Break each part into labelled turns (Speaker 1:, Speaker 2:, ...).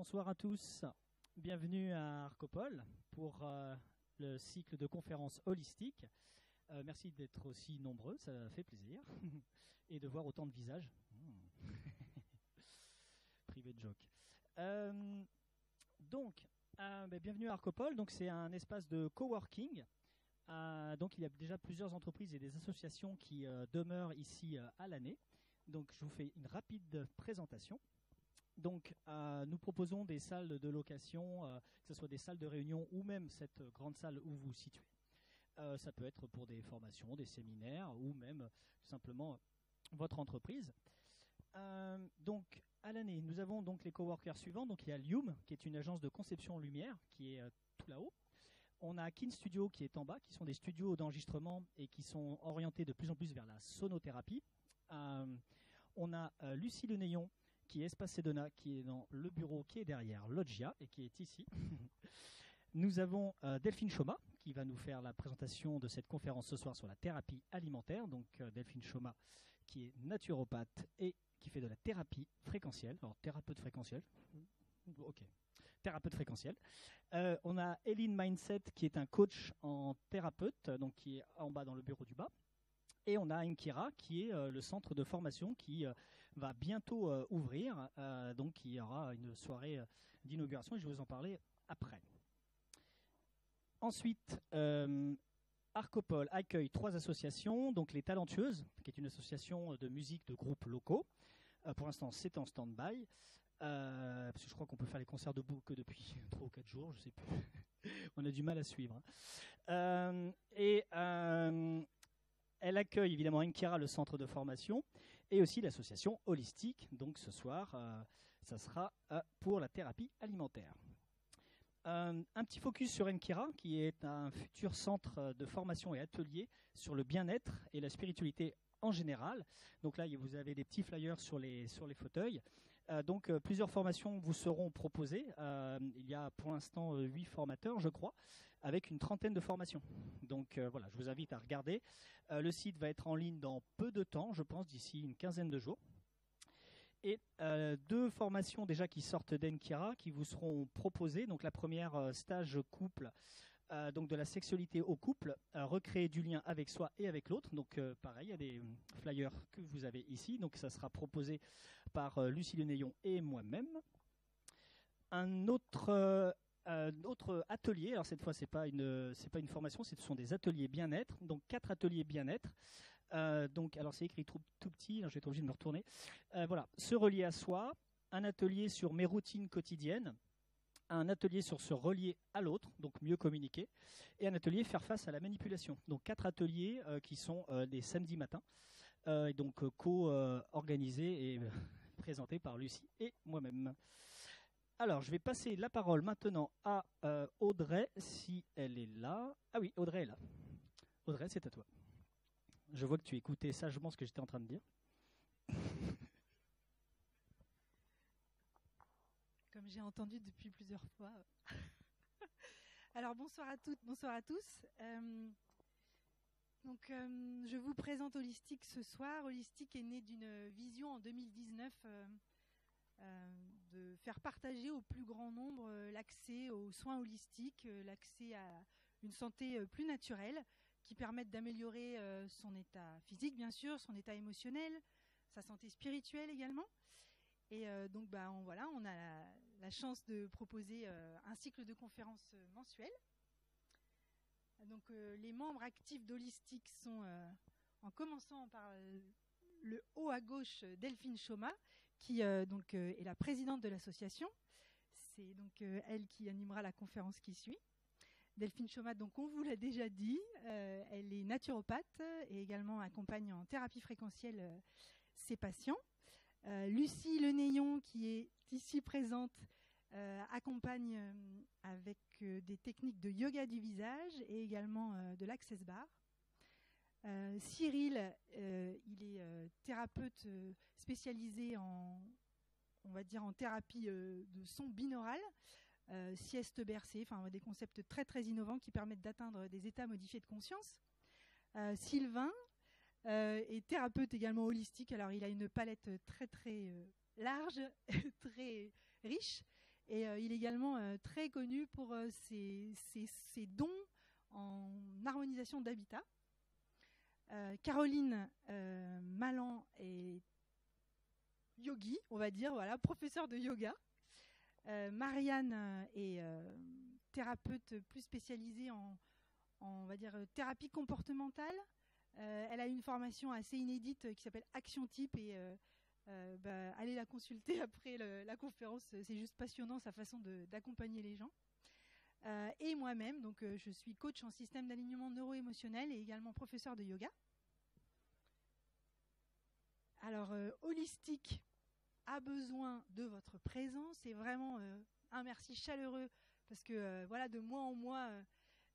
Speaker 1: Bonsoir à tous, bienvenue à Arcopole pour le cycle de conférences holistiques. Merci d'être aussi nombreux, ça fait plaisir, et de voir autant de visages. Private joke. Bienvenue à Arcopole, donc c'est un espace de coworking. Donc il y a déjà plusieurs entreprises et des associations qui demeurent ici à l'année. Donc je vous fais une rapide présentation. Donc, nous proposons des salles de location, que ce soit des salles de réunion ou même cette grande salle où vous vous situez. Ça peut être pour des formations, des séminaires ou même tout simplement votre entreprise. Donc, à l'année, nous avons donc les coworkers suivants. Donc, il y a Lume, qui est une agence de conception lumière, qui est tout là-haut. On a Kin Studio, qui est en bas, qui sont des studios d'enregistrement et qui sont orientés de plus en plus vers la sonothérapie. On a Lucie Le Néon, qui est Espace Sedona, qui est dans le bureau qui est derrière Loggia et qui est ici. Nous avons Delphine Choma, qui va nous faire la présentation de cette conférence ce soir sur la thérapie alimentaire. Donc Delphine Choma, qui est naturopathe et qui fait de la thérapie fréquentielle. Alors thérapeute fréquentielle. Ok. Thérapeute fréquentielle. On a Eline Mindset, qui est un coach en thérapeute, donc qui est en bas dans le bureau du bas. Et on a Enkira, qui est le centre de formation qui va bientôt ouvrir. Donc il y aura une soirée d'inauguration et je vais vous en parler après. Ensuite, Arcopole accueille 3 associations. Donc les Talentueuses, qui est une association de musique de groupes locaux. Pour l'instant, c'est en stand-by. Parce que je crois qu'on peut faire les concerts debout que depuis 3 ou 4 jours, je ne sais plus. On a du mal à suivre. Elle accueille évidemment Enkira, le centre de formation, et aussi l'association holistique. Donc ce soir, ça sera pour la thérapie alimentaire. Un petit focus sur Enkira, qui est un futur centre de formation et atelier sur le bien-être et la spiritualité en général. Donc là, vous avez des petits flyers sur les fauteuils. Plusieurs formations vous seront proposées. Il y a pour l'instant 8 formateurs, je crois, avec une trentaine de formations. Donc voilà, je vous invite à regarder. Le site va être en ligne dans peu de temps, je pense d'ici une quinzaine de jours. Et 2 formations déjà qui sortent d'Enkira qui vous seront proposées. Donc la première, stage couple, donc de la sexualité au couple, recréer du lien avec soi et avec l'autre. Donc pareil, il y a des flyers que vous avez ici. Donc ça sera proposé par Lucie Le Néon et moi-même. Un autre atelier, alors cette fois c'est pas une formation, ce sont des ateliers bien-être, donc 4 ateliers bien-être. Alors c'est écrit tout petit, alors je vais être obligé de me retourner. Voilà, se relier à soi, un atelier sur mes routines quotidiennes, un atelier sur se relier à l'autre, donc mieux communiquer, et un atelier faire face à la manipulation. Donc 4 ateliers qui sont des samedis matins, donc co-organisés et présentés par Lucie et moi-même. Alors, je vais passer la parole maintenant à Audrey, si elle est là. Ah oui, Audrey est là. Audrey, c'est à toi. Je vois que tu écoutais sagement ce que j'étais en train de dire.
Speaker 2: Comme j'ai entendu depuis plusieurs fois. Alors, bonsoir à toutes, bonsoir à tous. Je vous présente Holistique ce soir. Holistique est né d'une vision en 2019 de faire partager au plus grand nombre l'accès aux soins holistiques, l'accès à une santé plus naturelle qui permettent d'améliorer son état physique, bien sûr, son état émotionnel, sa santé spirituelle également. Et on a la chance de proposer un cycle de conférences mensuel. Donc, les membres actifs d'Holistique sont, en commençant par le haut à gauche, Delphine Choma, qui est la présidente de l'association. C'est donc elle qui animera la conférence qui suit. Delphine Choma, donc on vous l'a déjà dit, elle est naturopathe et également accompagne en thérapie fréquentielle ses patients. Lucie Le Néon, qui est ici présente, accompagne avec des techniques de yoga du visage et également de l'access bar. Cyril, il est thérapeute spécialisé en thérapie de son binaural, sieste bercée, des concepts très très innovants qui permettent d'atteindre des états modifiés de conscience. Sylvain est thérapeute également holistique, alors il a une palette très très large, très riche, Et il est également très connu pour ses dons en harmonisation d'habitat. Caroline Malan est yogi, on va dire, voilà, professeure de yoga. Marianne est thérapeute plus spécialisée en on va dire, thérapie comportementale. Elle a une formation assez inédite qui s'appelle Action Type et allez la consulter après la conférence. C'est juste passionnant sa façon d'accompagner les gens. Et moi-même, donc je suis coach en système d'alignement neuro-émotionnel et également professeur de yoga. Alors, Holistique a besoin de votre présence et vraiment un merci chaleureux parce que voilà, de mois en mois,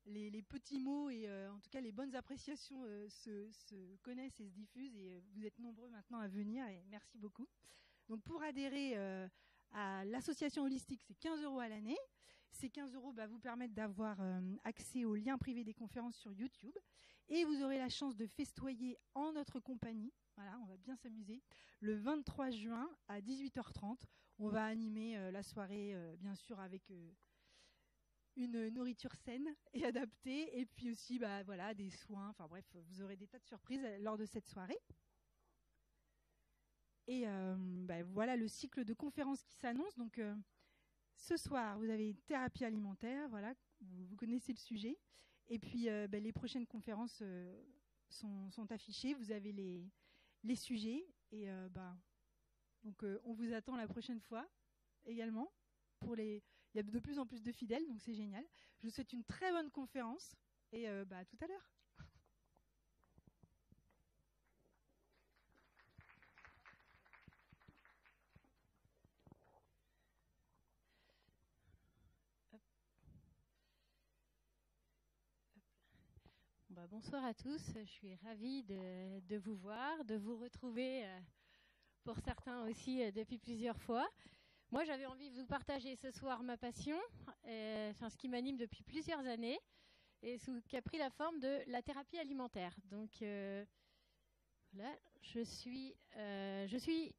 Speaker 2: les petits mots et en tout cas les bonnes appréciations se connaissent et se diffusent et vous êtes nombreux maintenant à venir et merci beaucoup. Donc pour adhérer à l'association Holistique, c'est 15 € à l'année. Ces 15 € vous permettent d'avoir accès aux liens privés des conférences sur YouTube et vous aurez la chance de festoyer en notre compagnie. Voilà, on va bien s'amuser. Le 23 juin à 18h30, on va animer la soirée, bien sûr, avec une nourriture saine et adaptée. Et puis aussi, voilà, des soins. Enfin bref, vous aurez des tas de surprises lors de cette soirée. Et voilà le cycle de conférences qui s'annonce. Donc, ce soir, vous avez thérapie alimentaire. Voilà, vous connaissez le sujet. Et puis, les prochaines conférences sont affichées. Vous avez les sujets et donc on vous attend la prochaine fois également. Il y a de plus en plus de fidèles, donc c'est génial. Je vous souhaite une très bonne conférence et à tout à l'heure.
Speaker 3: Bonsoir à tous, je suis ravie de vous voir, de vous retrouver pour certains aussi depuis plusieurs fois. Moi j'avais envie de vous partager ce soir ma passion, ce qui m'anime depuis plusieurs années et qui a pris la forme de la thérapie alimentaire. Donc voilà, je suis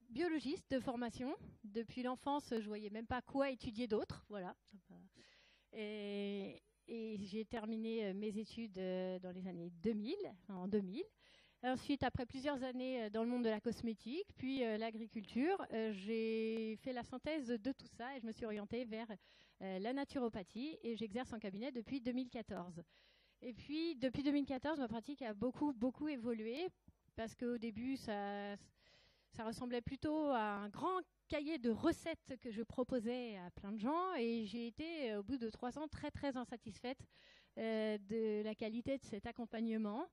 Speaker 3: biologiste de formation. Depuis l'enfance, je ne voyais même pas quoi étudier d'autre. Voilà. Et j'ai terminé mes études dans les années 2000. Ensuite, après plusieurs années dans le monde de la cosmétique, puis l'agriculture, j'ai fait la synthèse de tout ça et je me suis orientée vers la naturopathie et j'exerce en cabinet depuis 2014. Et puis, depuis 2014, ma pratique a beaucoup évolué parce qu'au début, ça ressemblait plutôt à un grand cahier de recettes que je proposais à plein de gens et j'ai été au bout de 3 ans très insatisfaite de la qualité de cet accompagnement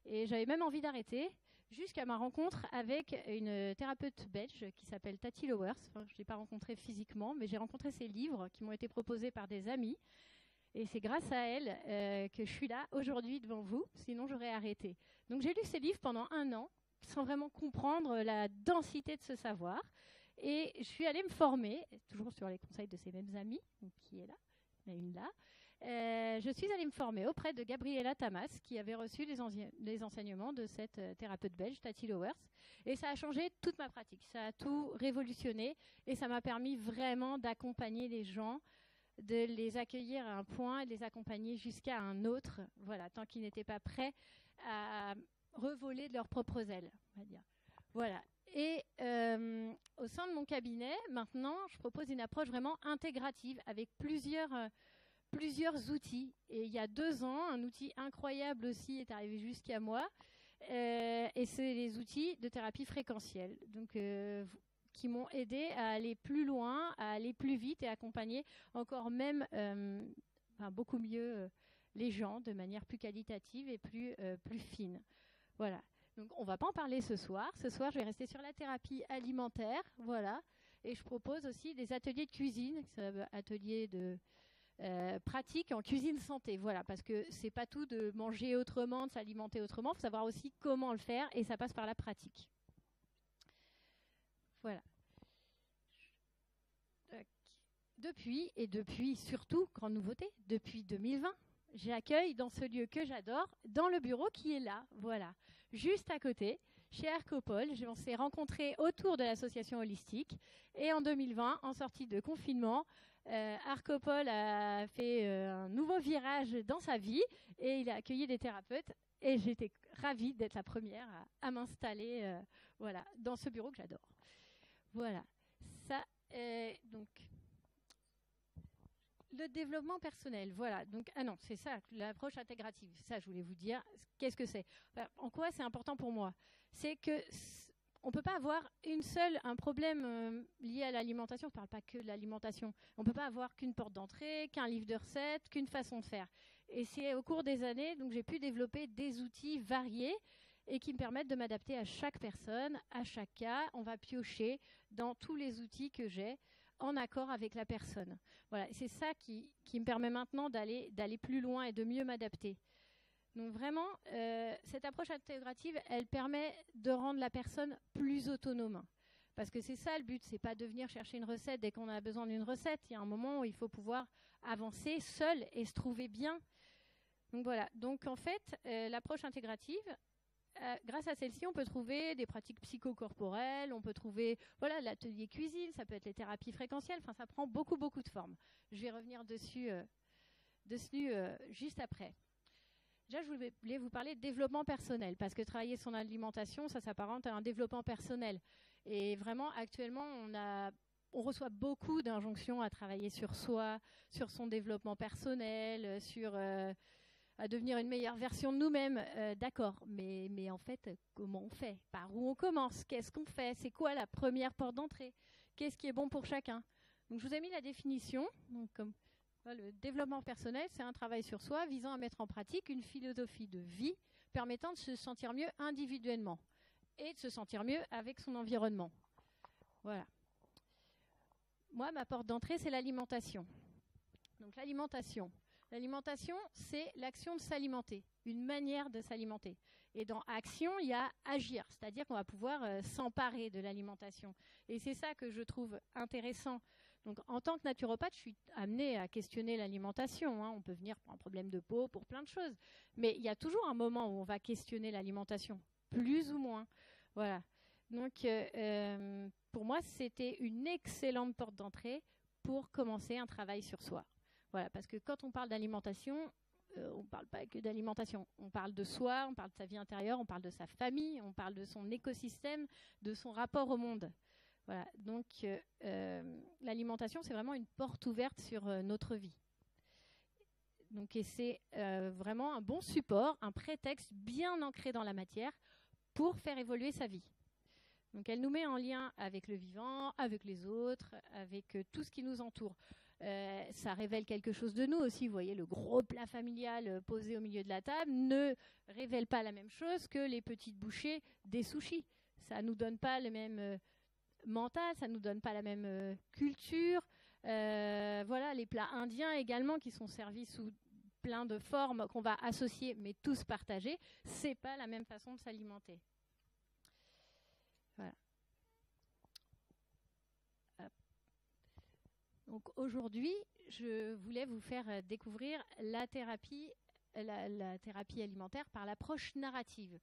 Speaker 3: et j'avais même envie d'arrêter jusqu'à ma rencontre avec une thérapeute belge qui s'appelle Tati Lowers. Enfin, je ne l'ai pas rencontrée physiquement mais j'ai rencontré ses livres qui m'ont été proposés par des amis et c'est grâce à elle que je suis là aujourd'hui devant vous, sinon j'aurais arrêté. Donc j'ai lu ses livres pendant 1 an sans vraiment comprendre la densité de ce savoir. Et je suis allée me former, toujours sur les conseils de ces mêmes amis, donc qui est là, il y en a une là. Je suis allée me former auprès de Gabriela Tamas, qui avait reçu les enseignements de cette thérapeute belge, Tati Lowers. Et ça a changé toute ma pratique, ça a tout révolutionné et ça m'a permis vraiment d'accompagner les gens, de les accueillir à un point et de les accompagner jusqu'à un autre, voilà, tant qu'ils n'étaient pas prêts à revoler de leurs propres ailes, on va dire. Voilà. Et au sein de mon cabinet, maintenant, je propose une approche vraiment intégrative avec plusieurs outils. Et il y a 2 ans, un outil incroyable aussi est arrivé jusqu'à moi. Et c'est les outils de thérapie fréquentielle. Donc, qui m'ont aidé à aller plus loin, à aller plus vite et accompagner encore même beaucoup mieux les gens de manière plus qualitative et plus fine. Voilà. Donc, on ne va pas en parler ce soir. Ce soir, je vais rester sur la thérapie alimentaire. Voilà. Et je propose aussi des ateliers de cuisine, ateliers de pratique en cuisine santé. Voilà. Parce que ce n'est pas tout de manger autrement, de s'alimenter autrement. Il faut savoir aussi comment le faire et ça passe par la pratique. Voilà. Depuis surtout, grande nouveauté, depuis 2020, j'accueille dans ce lieu que j'adore, dans le bureau qui est là. Voilà. juste à côté, chez Arcopole. On s'est rencontrés autour de l'association holistique. Et en 2020, en sortie de confinement, Arcopole a fait un nouveau virage dans sa vie et il a accueilli des thérapeutes. Et j'étais ravie d'être la première à m'installer voilà, dans ce bureau que j'adore. Voilà. Ça, donc, le développement personnel. Voilà. Donc, ah non, c'est ça, l'approche intégrative. Ça, je voulais vous dire. Qu'est-ce que c'est ? En quoi c'est important pour moi ? C'est que on ne peut pas avoir un problème lié à l'alimentation. Je ne parle pas que de l'alimentation. On ne peut pas avoir qu'une porte d'entrée, qu'un livre de recettes, qu'une façon de faire. Et c'est au cours des années, donc j'ai pu développer des outils variés et qui me permettent de m'adapter à chaque personne, à chaque cas. On va piocher dans tous les outils que j'ai en accord avec la personne. Voilà, c'est ça qui me permet maintenant d'aller plus loin et de mieux m'adapter. Donc vraiment, cette approche intégrative, elle permet de rendre la personne plus autonome. Parce que c'est ça le but, c'est pas de venir chercher une recette dès qu'on a besoin d'une recette. Il y a un moment où il faut pouvoir avancer seul et se trouver bien. Donc voilà, donc en fait, l'approche intégrative, grâce à celle-ci, on peut trouver des pratiques psychocorporelles, on peut trouver l'atelier cuisine, ça peut être les thérapies fréquentielles, enfin ça prend beaucoup de formes. Je vais revenir dessus juste après. Déjà, je voulais vous parler de développement personnel, parce que travailler son alimentation, ça s'apparente à un développement personnel. Et vraiment, actuellement, on reçoit beaucoup d'injonctions à travailler sur soi, sur son développement personnel, à devenir une meilleure version de nous-mêmes. D'accord, mais en fait, comment on fait ? Par où on commence ? Qu'est-ce qu'on fait ? C'est quoi la première porte d'entrée ? Qu'est-ce qui est bon pour chacun ? Donc, je vous ai mis la définition. Donc, le développement personnel, c'est un travail sur soi visant à mettre en pratique une philosophie de vie permettant de se sentir mieux individuellement et de se sentir mieux avec son environnement. Voilà. Moi, ma porte d'entrée, c'est l'alimentation. Donc l'alimentation, c'est l'action de s'alimenter, une manière de s'alimenter. Et dans action, il y a agir, c'est-à-dire qu'on va pouvoir s'emparer de l'alimentation. Et c'est ça que je trouve intéressant. Donc, en tant que naturopathe, je suis amenée à questionner l'alimentation. On peut venir pour un problème de peau, pour plein de choses. Mais il y a toujours un moment où on va questionner l'alimentation, plus ou moins. Voilà. Donc, pour moi, c'était une excellente porte d'entrée pour commencer un travail sur soi. Voilà, parce que quand on parle d'alimentation, on ne parle pas que d'alimentation. On parle de soi, on parle de sa vie intérieure, on parle de sa famille, on parle de son écosystème, de son rapport au monde. Voilà, donc l'alimentation, c'est vraiment une porte ouverte sur notre vie. Donc, et c'est vraiment un bon support, un prétexte bien ancré dans la matière pour faire évoluer sa vie. Donc, elle nous met en lien avec le vivant, avec les autres, avec tout ce qui nous entoure. Ça révèle quelque chose de nous aussi. Vous voyez, le gros plat familial posé au milieu de la table ne révèle pas la même chose que les petites bouchées des sushis. Ça ne nous donne pas le même mental, ça ne nous donne pas la même culture. Voilà, les plats indiens également qui sont servis sous plein de formes qu'on va associer mais tous partager, c'est pas la même façon de s'alimenter. Voilà. Donc aujourd'hui, je voulais vous faire découvrir la thérapie alimentaire par l'approche narrative.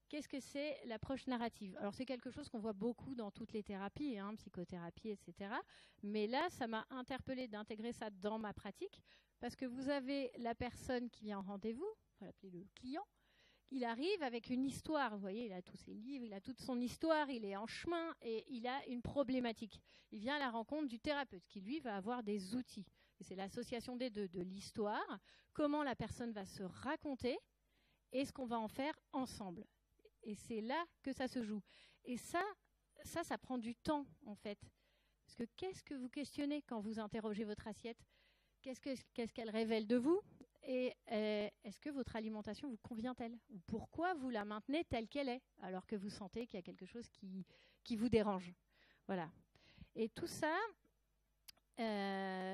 Speaker 3: Qu'est-ce que c'est l'approche narrative ? Alors, c'est quelque chose qu'on voit beaucoup dans toutes les thérapies, psychothérapie, etc. Mais là, ça m'a interpellée d'intégrer ça dans ma pratique parce que vous avez la personne qui vient en rendez-vous, on va l'appeler le client. Il arrive avec une histoire, vous voyez, il a tous ses livres, il a toute son histoire, il est en chemin et il a une problématique. Il vient à la rencontre du thérapeute qui, lui, va avoir des outils. Et c'est l'association des deux, de l'histoire, comment la personne va se raconter et ce qu'on va en faire ensemble. Et c'est là que ça se joue. Et ça prend du temps, en fait. Parce que qu'est-ce que vous questionnez quand vous interrogez votre assiette ? Qu'est-ce qu'elle révèle de vous ? Et est-ce que votre alimentation vous convient-elle ? Ou pourquoi vous la maintenez telle qu'elle est, alors que vous sentez qu'il y a quelque chose qui vous dérange ? Voilà. Et tout ça,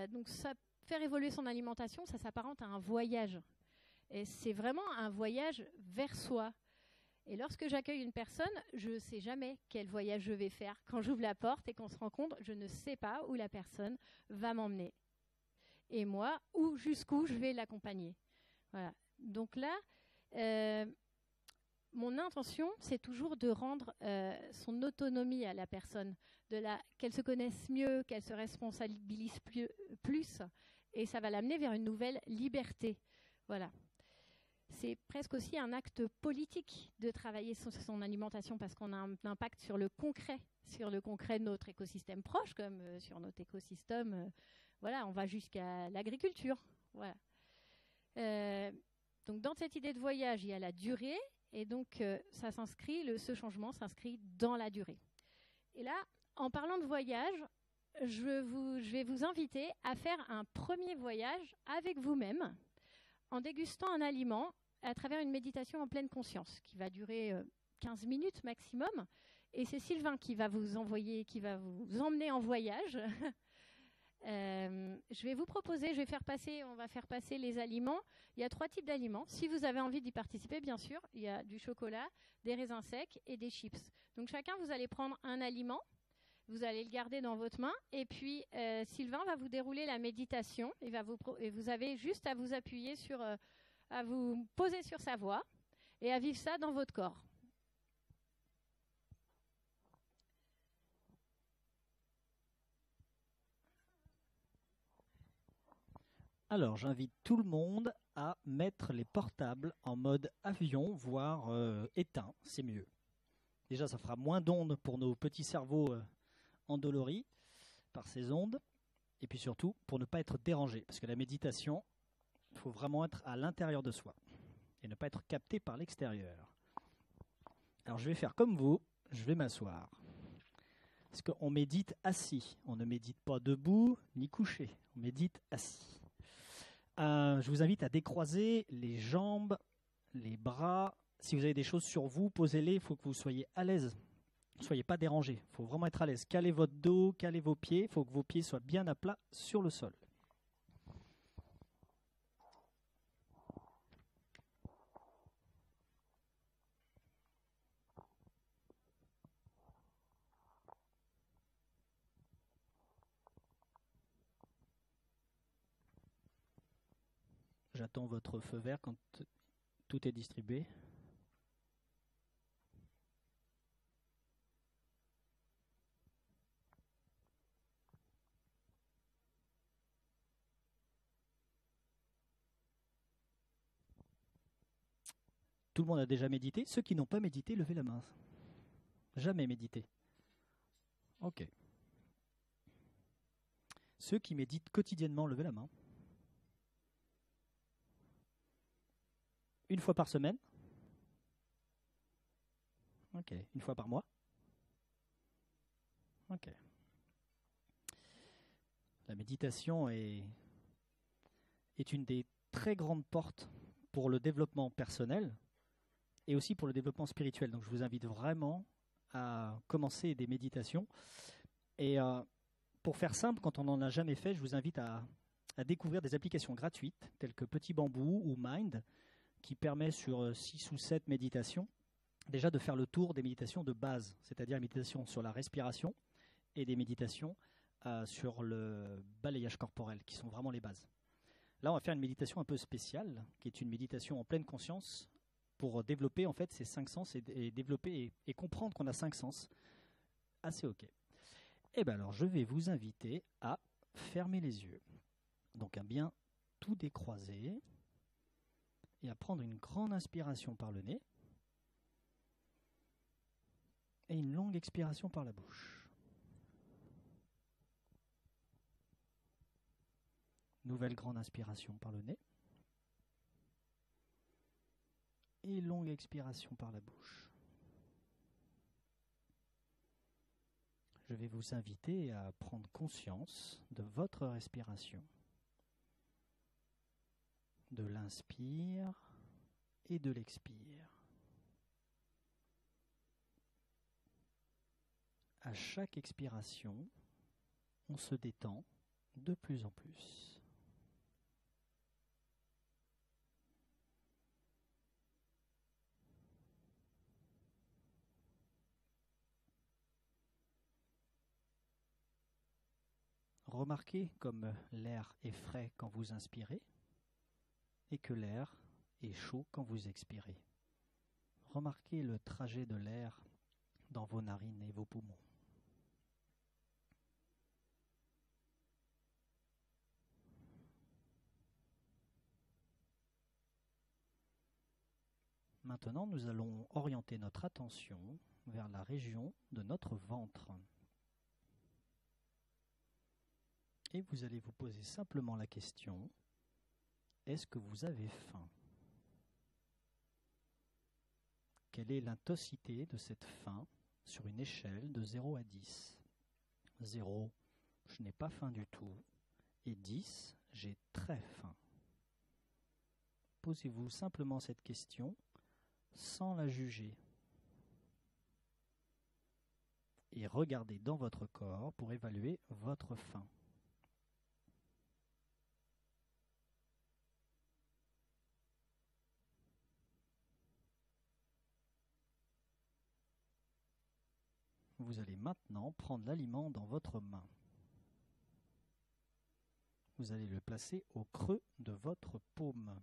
Speaker 3: donc ça, faire évoluer son alimentation, ça s'apparente à un voyage. Et c'est vraiment un voyage vers soi. Et lorsque j'accueille une personne, je ne sais jamais quel voyage je vais faire. Quand j'ouvre la porte et qu'on se rencontre, je ne sais pas où la personne va m'emmener. Et moi, jusqu'où je vais l'accompagner. Voilà. Donc là, mon intention, c'est toujours de rendre son autonomie à la personne, qu'elle se connaisse mieux, qu'elle se responsabilise plus, et ça va l'amener vers une nouvelle liberté. Voilà. C'est presque aussi un acte politique de travailler sur son alimentation parce qu'on a un impact sur le concret de notre écosystème proche, comme sur notre écosystème. Voilà, on va jusqu'à l'agriculture. Voilà. Donc, dans cette idée de voyage, il y a la durée, et donc ce changement s'inscrit dans la durée. Et là, en parlant de voyage, je vais vous inviter à faire un premier voyage avec vous-même, en dégustant un aliment à travers une méditation en pleine conscience, qui va durer 15 minutes maximum. Et c'est Sylvain qui va vous emmener en voyage. Je vais vous proposer, on va faire passer les aliments. Il y a 3 types d'aliments. Si vous avez envie d'y participer, bien sûr, il y a du chocolat, des raisins secs et des chips. Donc chacun, vous allez prendre un aliment, vous allez le garder dans votre main, et puis Sylvain va vous dérouler la méditation, et vous avez juste à vous appuyer à vous poser sur sa voix et à vivre ça dans votre corps.
Speaker 1: Alors, j'invite tout le monde à mettre les portables en mode avion, voire éteint, c'est mieux. Déjà, ça fera moins d'ondes pour nos petits cerveaux endoloris par ces ondes, et puis surtout, pour ne pas être dérangé, parce que la méditation, il faut vraiment être à l'intérieur de soi, et ne pas être capté par l'extérieur. Alors, je vais faire comme vous, je vais m'asseoir. Parce qu'on médite assis, on ne médite pas debout, ni couché, on médite assis. Je vous invite à décroiser les jambes, les bras. Si vous avez des choses sur vous, posez-les. Il faut que vous soyez à l'aise. Ne soyez pas dérangés. Il faut vraiment être à l'aise. Calez votre dos, calez vos pieds. Il faut que vos pieds soient bien à plat sur le sol. J'attends votre feu vert quand tout est distribué. Tout le monde a déjà médité. Ceux qui n'ont pas médité, levez la main. Jamais médité. Ok. Ceux qui méditent quotidiennement, levez la main. Une fois par semaine? Ok. Une fois par mois? Ok. La méditation est une des très grandes portes pour le développement personnel et aussi pour le développement spirituel. Donc je vous invite vraiment à commencer des méditations. Et pour faire simple, quand on n'en a jamais fait, je vous invite à découvrir des applications gratuites telles que Petit Bambou ou Mind, qui permet sur 6 ou 7 méditations déjà de faire le tour des méditations de base, c'est-à-dire les méditations sur la respiration et des méditations sur le balayage corporel, qui sont vraiment les bases. Là, on va faire une méditation un peu spéciale, qui est une méditation en pleine conscience pour développer en fait ces 5 sens et développer et comprendre qu'on a 5 sens. Assez ok. Et bien alors, je vais vous inviter à fermer les yeux. Donc à bien tout décroiser et à prendre une grande inspiration par le nez et une longue expiration par la bouche. Nouvelle grande inspiration par le nez et longue expiration par la bouche. Je vais vous inviter à prendre conscience de votre respiration, de l'inspire et de l'expire. À chaque expiration, on se détend de plus en plus. Remarquez comme l'air est frais quand vous inspirez et que l'air est chaud quand vous expirez. Remarquez le trajet de l'air dans vos narines et vos poumons. Maintenant, nous allons orienter notre attention vers la région de notre ventre. Et vous allez vous poser simplement la question, est-ce que vous avez faim? Quelle est l'intensité de cette faim sur une échelle de 0 à 10? 0, je n'ai pas faim du tout. Et 10, j'ai très faim. Posez-vous simplement cette question sans la juger. Et regardez dans votre corps pour évaluer votre faim. Vous allez maintenant prendre l'aliment dans votre main. Vous allez le placer au creux de votre paume.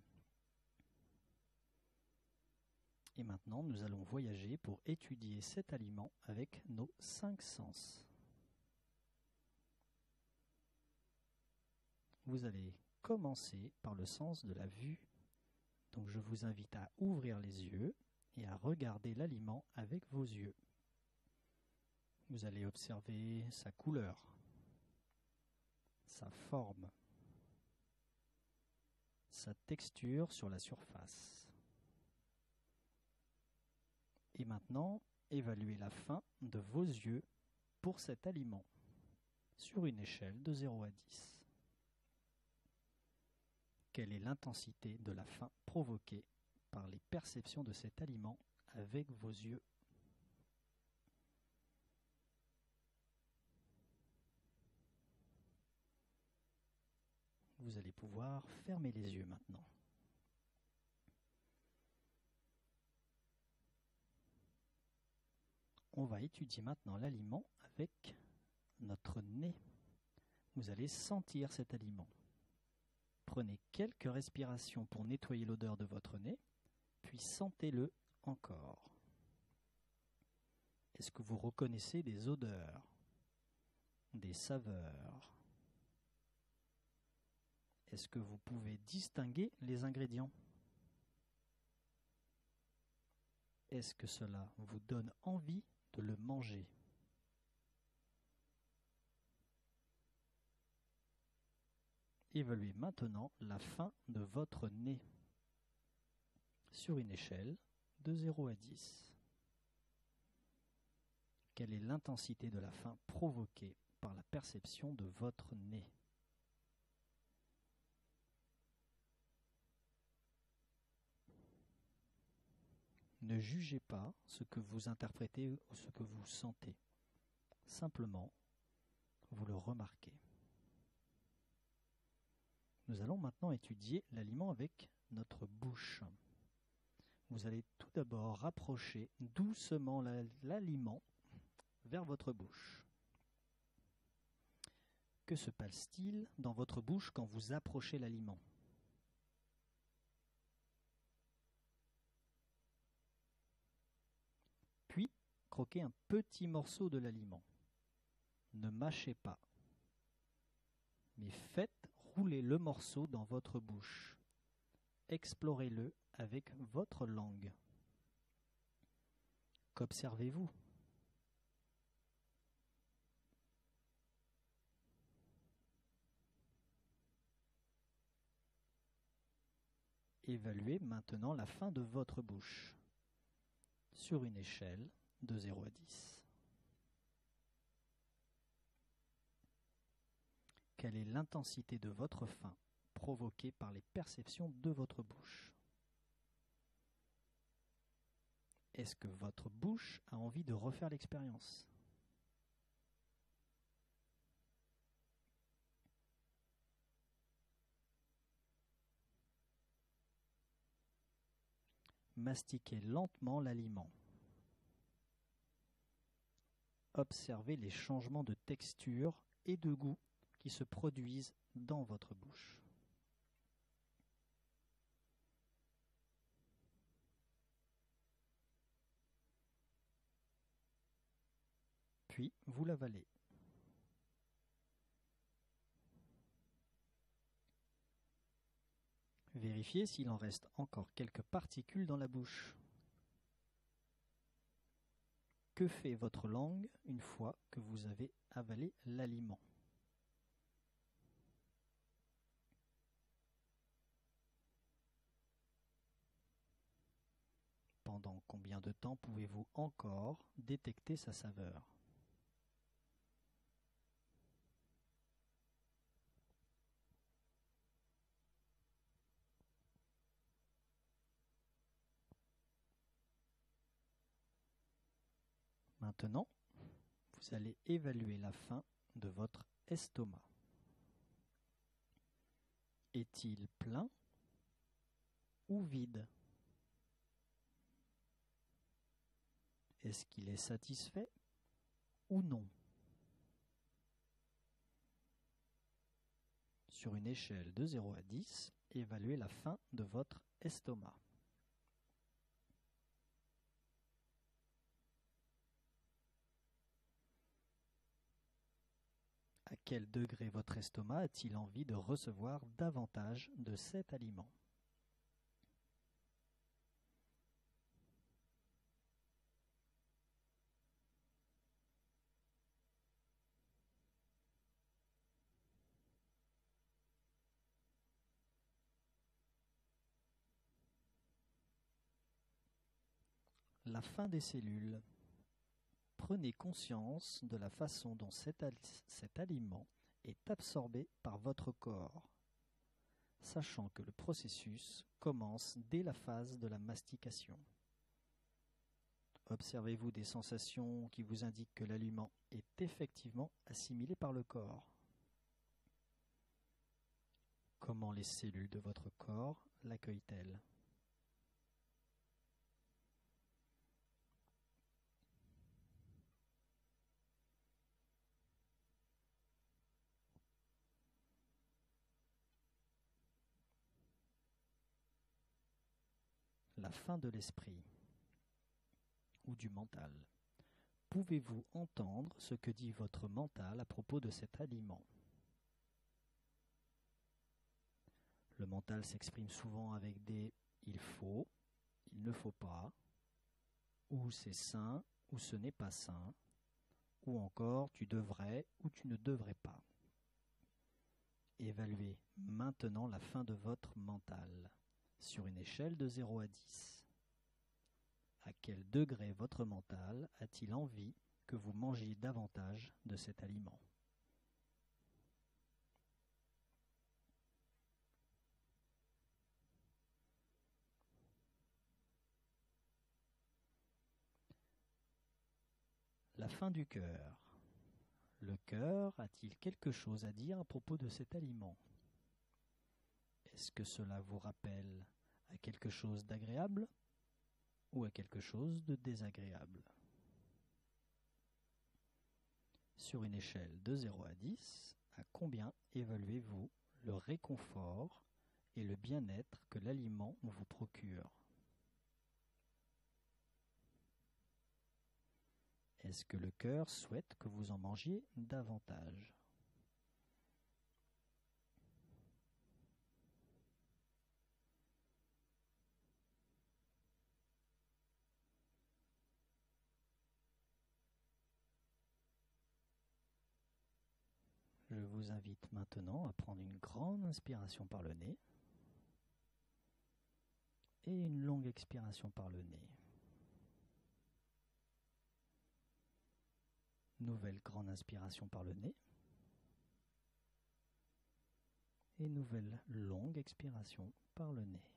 Speaker 1: Et maintenant, nous allons voyager pour étudier cet aliment avec nos 5 sens. Vous allez commencer par le sens de la vue. Donc je vous invite à ouvrir les yeux et à regarder l'aliment avec vos yeux. Vous allez observer sa couleur, sa forme, sa texture sur la surface. Et maintenant, évaluez la faim de vos yeux pour cet aliment sur une échelle de 0 à 10. Quelle est l'intensité de la faim provoquée par les perceptions de cet aliment avec vos yeux? Vous allez pouvoir fermer les yeux maintenant. On va étudier maintenant l'aliment avec notre nez. Vous allez sentir cet aliment. Prenez quelques respirations pour nettoyer l'odeur de votre nez, puis sentez-le encore. Est-ce que vous reconnaissez des odeurs, des saveurs? Est-ce que vous pouvez distinguer les ingrédients? Est-ce que cela vous donne envie de le manger? Évaluez maintenant la faim de votre nez sur une échelle de 0 à 10. Quelle est l'intensité de la faim provoquée par la perception de votre nez? Ne jugez pas ce que vous interprétez ou ce que vous sentez. Simplement, vous le remarquez. Nous allons maintenant étudier l'aliment avec notre bouche. Vous allez tout d'abord rapprocher doucement l'aliment vers votre bouche. Que se passe-t-il dans votre bouche quand vous approchez l'aliment? Puis, croquez un petit morceau de l'aliment. Ne mâchez pas, mais faites rouler le morceau dans votre bouche. Explorez-le avec votre langue. Qu'observez-vous? Évaluez maintenant la faim de votre bouche sur une échelle de 0 à 10. Quelle est l'intensité de votre faim provoquée par les perceptions de votre bouche? Est-ce que votre bouche a envie de refaire l'expérience? Mastiquez lentement l'aliment. Observez les changements de texture et de goût qui se produisent dans votre bouche. puis vous l'avalez. Vérifiez s'il en reste encore quelques particules dans la bouche. Que fait votre langue une fois que vous avez avalé l'aliment? Pendant combien de temps pouvez-vous encore détecter sa saveur? Maintenant, vous allez évaluer la faim de votre estomac. Est-il plein ou vide? Est-ce qu'il est satisfait ou non? Sur une échelle de 0 à 10, évaluez la faim de votre estomac. À quel degré votre estomac a-t-il envie de recevoir davantage de cet aliment? La faim des cellules. Prenez conscience de la façon dont cet aliment est absorbé par votre corps, sachant que le processus commence dès la phase de la mastication. Observez-vous des sensations qui vous indiquent que l'aliment est effectivement assimilé par le corps? Comment les cellules de votre corps l'accueillent-elles? La faim de l'esprit ou du mental. Pouvez-vous entendre ce que dit votre mental à propos de cet aliment? Le mental s'exprime souvent avec des « il faut »,« il ne faut pas », ou « c'est sain » ou « ce n'est pas sain », ou encore « tu devrais » ou « tu ne devrais pas ». Évaluez maintenant la faim de votre mental sur une échelle de 0 à 10. À quel degré votre mental a-t-il envie que vous mangiez davantage de cet aliment? La faim du cœur. Le cœur a-t-il quelque chose à dire à propos de cet aliment? Est-ce que cela vous rappelle à quelque chose d'agréable ou à quelque chose de désagréable? Sur une échelle de 0 à 10, à combien évaluez-vous le réconfort et le bien-être que l'aliment vous procure? Est-ce que le cœur souhaite que vous en mangiez davantage? Je vous invite maintenant à prendre une grande inspiration par le nez et une longue expiration par le nez. Nouvelle grande inspiration par le nez et nouvelle longue expiration par le nez.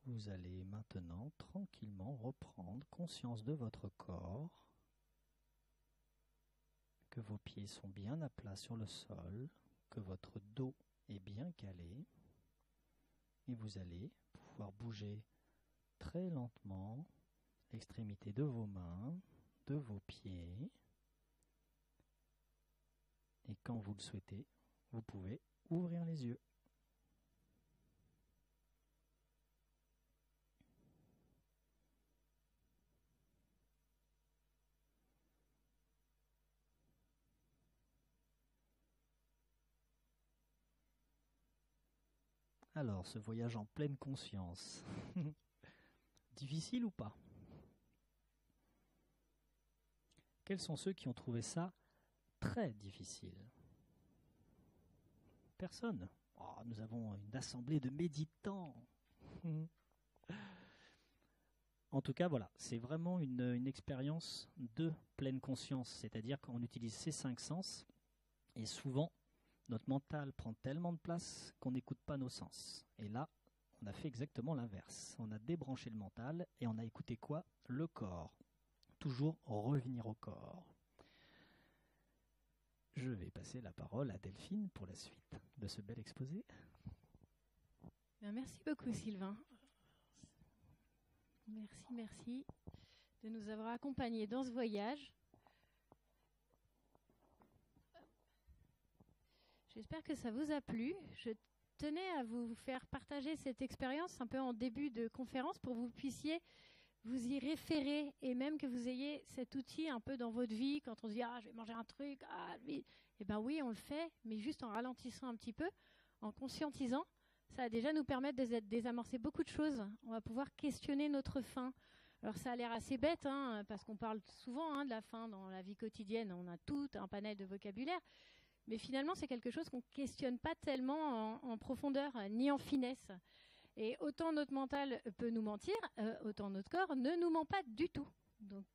Speaker 1: Vous allez maintenant tranquillement reprendre conscience de votre corps, que vos pieds sont bien à plat sur le sol, que votre dos est bien calé, et vous allez pouvoir bouger très lentement l'extrémité de vos mains, de vos pieds, et quand vous le souhaitez, vous pouvez ouvrir les yeux. Alors, ce voyage en pleine conscience, difficile ou pas? Quels sont ceux qui ont trouvé ça très difficile? Personne. Oh, nous avons une assemblée de méditants. En tout cas, voilà, c'est vraiment une expérience de pleine conscience, c'est-à-dire qu'on utilise ces 5 sens, et souvent, notre mental prend tellement de place qu'on n'écoute pas nos sens. Et là, on a fait exactement l'inverse. On a débranché le mental, et on a écouté quoi? Le corps. Toujours revenir au corps. Je vais passer la parole à Delphine pour la suite de ce bel exposé.
Speaker 3: Bien, merci beaucoup Sylvain. Merci de nous avoir accompagnés dans ce voyage. J'espère que ça vous a plu. Je tenais à vous faire partager cette expérience un peu en début de conférence pour que vous puissiez vous y référer et même que vous ayez cet outil un peu dans votre vie quand on se dit « Ah, je vais manger un truc, ah, oui ». Eh bien oui, on le fait, mais juste en ralentissant un petit peu, en conscientisant, ça va déjà nous permettre de désamorcer beaucoup de choses. On va pouvoir questionner notre faim. Alors ça a l'air assez bête, hein, parce qu'on parle souvent de la faim dans la vie quotidienne. On a tout un panel de vocabulaire. Mais finalement, c'est quelque chose qu'on ne questionne pas tellement en profondeur, ni en finesse. Et autant notre mental peut nous mentir, autant notre corps ne nous ment pas du tout. Donc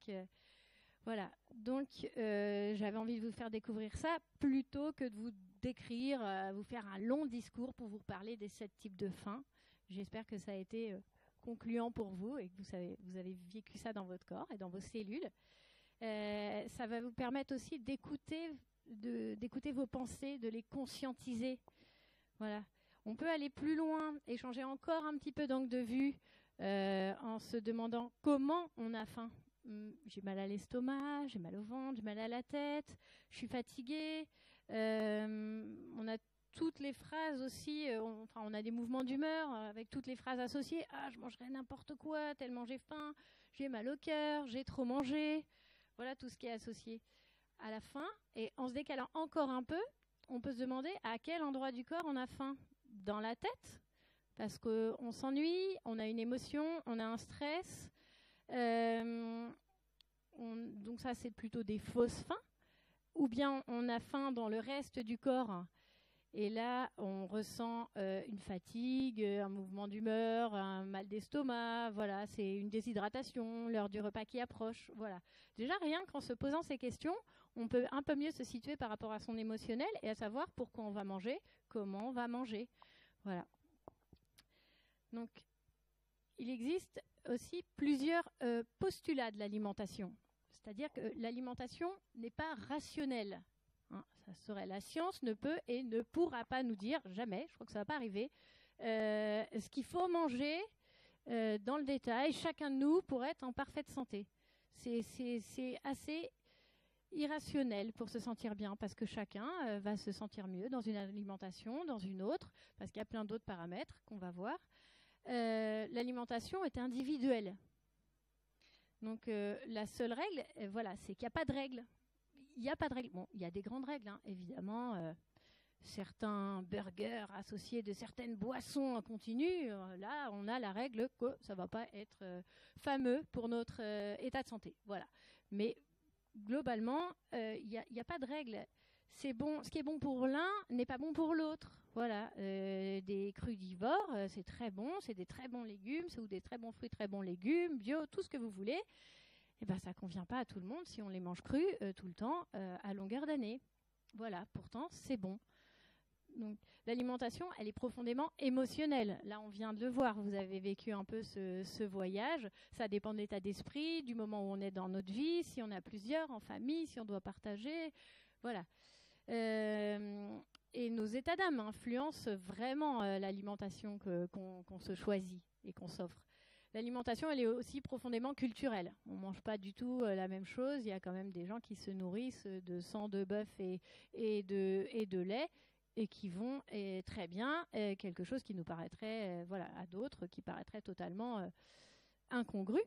Speaker 3: voilà. Donc j'avais envie de vous faire découvrir ça plutôt que de vous décrire, vous faire un long discours pour vous parler des 7 types de faim. J'espère que ça a été concluant pour vous et que vous avez vécu ça dans votre corps et dans vos cellules. Ça va vous permettre aussi d'écouter vos pensées, de les conscientiser. Voilà. On peut aller plus loin et changer encore un petit peu d'angle de vue en se demandant comment on a faim. J'ai mal à l'estomac, j'ai mal au ventre, j'ai mal à la tête, je suis fatiguée. On a toutes les phrases aussi, on a des mouvements d'humeur avec toutes les phrases associées. Ah, je mangerai n'importe quoi tellement j'ai faim, j'ai mal au cœur, j'ai trop mangé. Voilà tout ce qui est associé à la faim. Et en se décalant encore un peu, on peut se demander à quel endroit du corps on a faim. Dans la tête, parce qu'on s'ennuie, on a une émotion, on a un stress. Donc ça, c'est plutôt des fausses faims. Ou bien on a faim dans le reste du corps. Et là, on ressent une fatigue, un mouvement d'humeur, un mal d'estomac. Voilà, c'est une déshydratation, l'heure du repas qui approche. Voilà. Déjà, rien qu'en se posant ces questions, on peut un peu mieux se situer par rapport à son émotionnel et à savoir pourquoi on va manger, comment on va manger. Voilà. Donc, il existe aussi plusieurs postulats de l'alimentation. C'est-à-dire que l'alimentation n'est pas rationnelle. Ça serait la science ne peut et ne pourra pas nous dire, jamais, je crois que ça ne va pas arriver, ce qu'il faut manger dans le détail, chacun de nous, pour être en parfaite santé. C'est assez irrationnel pour se sentir bien, parce que chacun va se sentir mieux dans une alimentation, dans une autre, parce qu'il y a plein d'autres paramètres qu'on va voir. L'alimentation est individuelle. Donc la seule règle, voilà, c'est qu'il n'y a pas de règle. Il n'y a pas de règle. Bon, il y a des grandes règles, hein, évidemment. Certains burgers associés de certaines boissons en continu, là, on a la règle que ça ne va pas être fameux pour notre état de santé. Voilà. Mais globalement, il n'y a pas de règle. C'est bon, ce qui est bon pour l'un n'est pas bon pour l'autre. Voilà. Des crudivores, c'est très bon, c'est des très bons légumes, ou des très bons fruits, très bons légumes, bio, tout ce que vous voulez. Eh ben, ça ne convient pas à tout le monde si on les mange crus tout le temps à longueur d'année. Voilà, pourtant, c'est bon. Donc, l'alimentation, elle est profondément émotionnelle. Là, on vient de le voir, vous avez vécu un peu ce voyage. Ça dépend de l'état d'esprit, du moment où on est dans notre vie, si on est à plusieurs, en famille, si on doit partager. Voilà. Et nos états d'âme influencent vraiment l'alimentation qu'on se choisit et qu'on s'offre. L'alimentation, elle est aussi profondément culturelle. On ne mange pas du tout la même chose. Il y a quand même des gens qui se nourrissent de sang de bœuf et de lait et qui vont très bien, quelque chose qui nous paraîtrait, à d'autres, qui paraîtrait totalement incongru.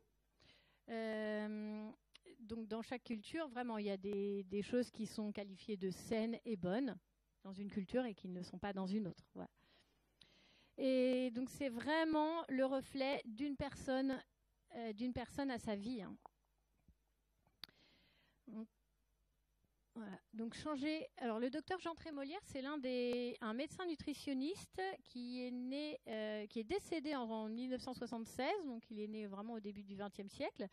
Speaker 3: Donc dans chaque culture, vraiment, il y a des choses qui sont qualifiées de saines et bonnes dans une culture et qui ne le sont pas dans une autre. Voilà. Et donc c'est vraiment le reflet d'une personne à sa vie. Hein. Donc, voilà. Donc changer. Alors le docteur Jean Trémolière, c'est un médecin nutritionniste qui est décédé en 1976. Donc il est né vraiment au début du XXe siècle.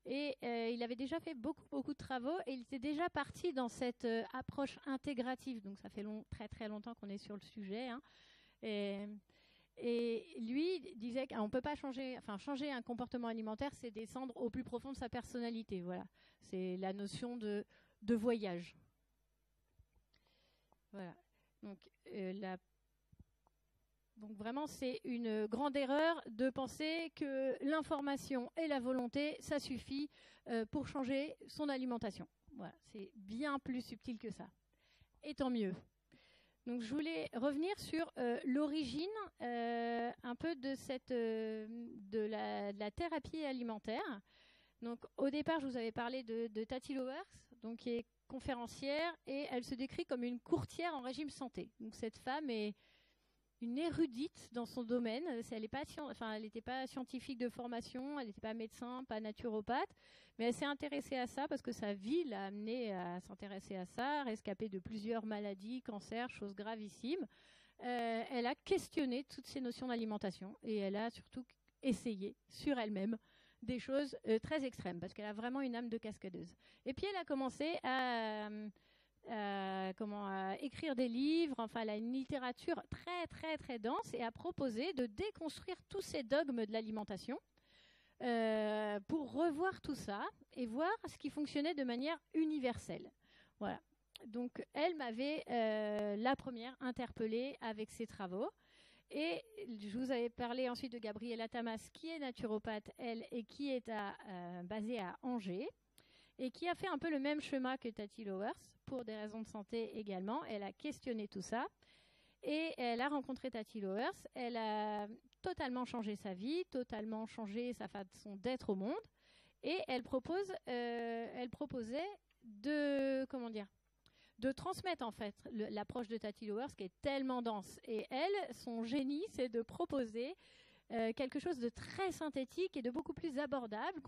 Speaker 3: Et il avait déjà fait beaucoup de travaux et il était déjà parti dans cette approche intégrative. Donc ça fait très très longtemps qu'on est sur le sujet. Hein. Et lui disait qu'on ne peut pas changer un comportement alimentaire, c'est descendre au plus profond de sa personnalité. Voilà, c'est la notion de voyage. Voilà. Donc vraiment, c'est une grande erreur de penser que l'information et la volonté, ça suffit pour changer son alimentation. Voilà, c'est bien plus subtil que ça. Et tant mieux. Donc je voulais revenir sur l'origine un peu de la thérapie alimentaire. Donc au départ, je vous avais parlé de Tati Lowers, donc qui est conférencière, et elle se décrit comme une courtière en régime santé. Donc cette femme est une érudite dans son domaine. Elle n'était pas scientifique de formation, elle n'était pas médecin, pas naturopathe, mais elle s'est intéressée à ça parce que sa vie l'a amenée à s'intéresser à ça, rescapée de plusieurs maladies, cancers, choses gravissimes. Elle a questionné toutes ces notions d'alimentation et elle a surtout essayé sur elle-même des choses très extrêmes parce qu'elle a vraiment une âme de cascadeuse. Et puis elle a commencé à écrire des livres, elle a une littérature très très très dense et a proposé de déconstruire tous ces dogmes de l'alimentation pour revoir tout ça et voir ce qui fonctionnait de manière universelle. Voilà. Donc elle m'avait la première interpellée avec ses travaux. Et je vous avais parlé ensuite de Gabriela Tamas, qui est naturopathe, elle, et qui est basée à Angers, et qui a fait un peu le même chemin que Tati Lowers, pour des raisons de santé également. Elle a questionné tout ça, et elle a rencontré Tati Lowers. Elle a totalement changé sa vie, totalement changé sa façon d'être au monde, et elle proposait de transmettre en fait l'approche de Tati Lowers qui est tellement dense. Et elle, son génie, c'est de proposer quelque chose de très synthétique et de beaucoup plus abordable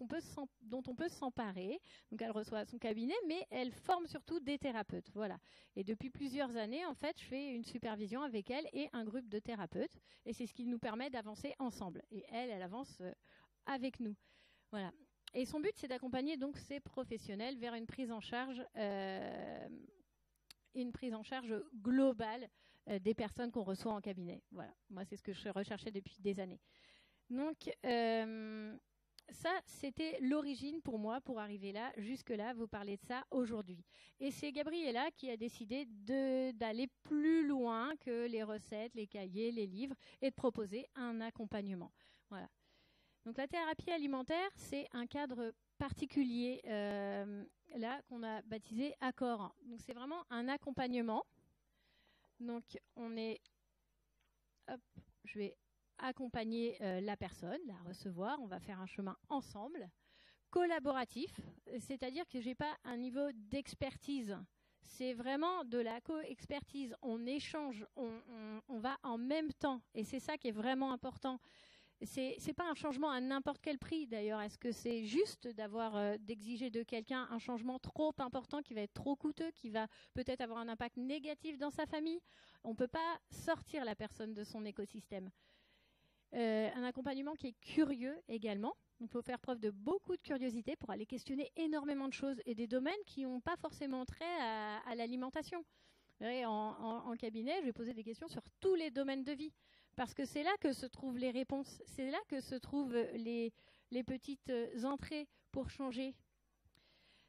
Speaker 3: dont on peut s'emparer. Donc elle reçoit à son cabinet, mais elle forme surtout des thérapeutes. Voilà. Et depuis plusieurs années, en fait, je fais une supervision avec elle et un groupe de thérapeutes. Et c'est ce qui nous permet d'avancer ensemble. Et elle avance avec nous. Voilà. Et son but, c'est d'accompagner donc ces professionnels vers une prise en charge globale des personnes qu'on reçoit en cabinet. Voilà, moi c'est ce que je recherchais depuis des années. Donc ça, c'était l'origine pour moi pour arriver là, jusque-là, vous parlez de ça aujourd'hui. Et c'est Gabriela qui a décidé d'aller plus loin que les recettes, les cahiers, les livres et de proposer un accompagnement. Voilà. Donc la thérapie alimentaire, c'est un cadre particulier là qu'on a baptisé Accord. Donc c'est vraiment un accompagnement. Donc je vais accompagner la personne, la recevoir, on va faire un chemin ensemble, collaboratif, c'est-à-dire que j'ai pas un niveau d'expertise. C'est vraiment de la co-expertise, on échange, on va en même temps et c'est ça qui est vraiment important. C'est pas un changement à n'importe quel prix d'ailleurs. Est-ce que c'est juste d'exiger de quelqu'un un changement trop important qui va être trop coûteux, qui va peut-être avoir un impact négatif dans sa famille? On ne peut pas sortir la personne de son écosystème. Un accompagnement qui est curieux également. Il faut faire preuve de beaucoup de curiosité pour aller questionner énormément de choses et des domaines qui n'ont pas forcément trait à l'alimentation. En cabinet, je vais poser des questions sur tous les domaines de vie. Parce que c'est là que se trouvent les réponses, c'est là que se trouvent les petites entrées pour changer.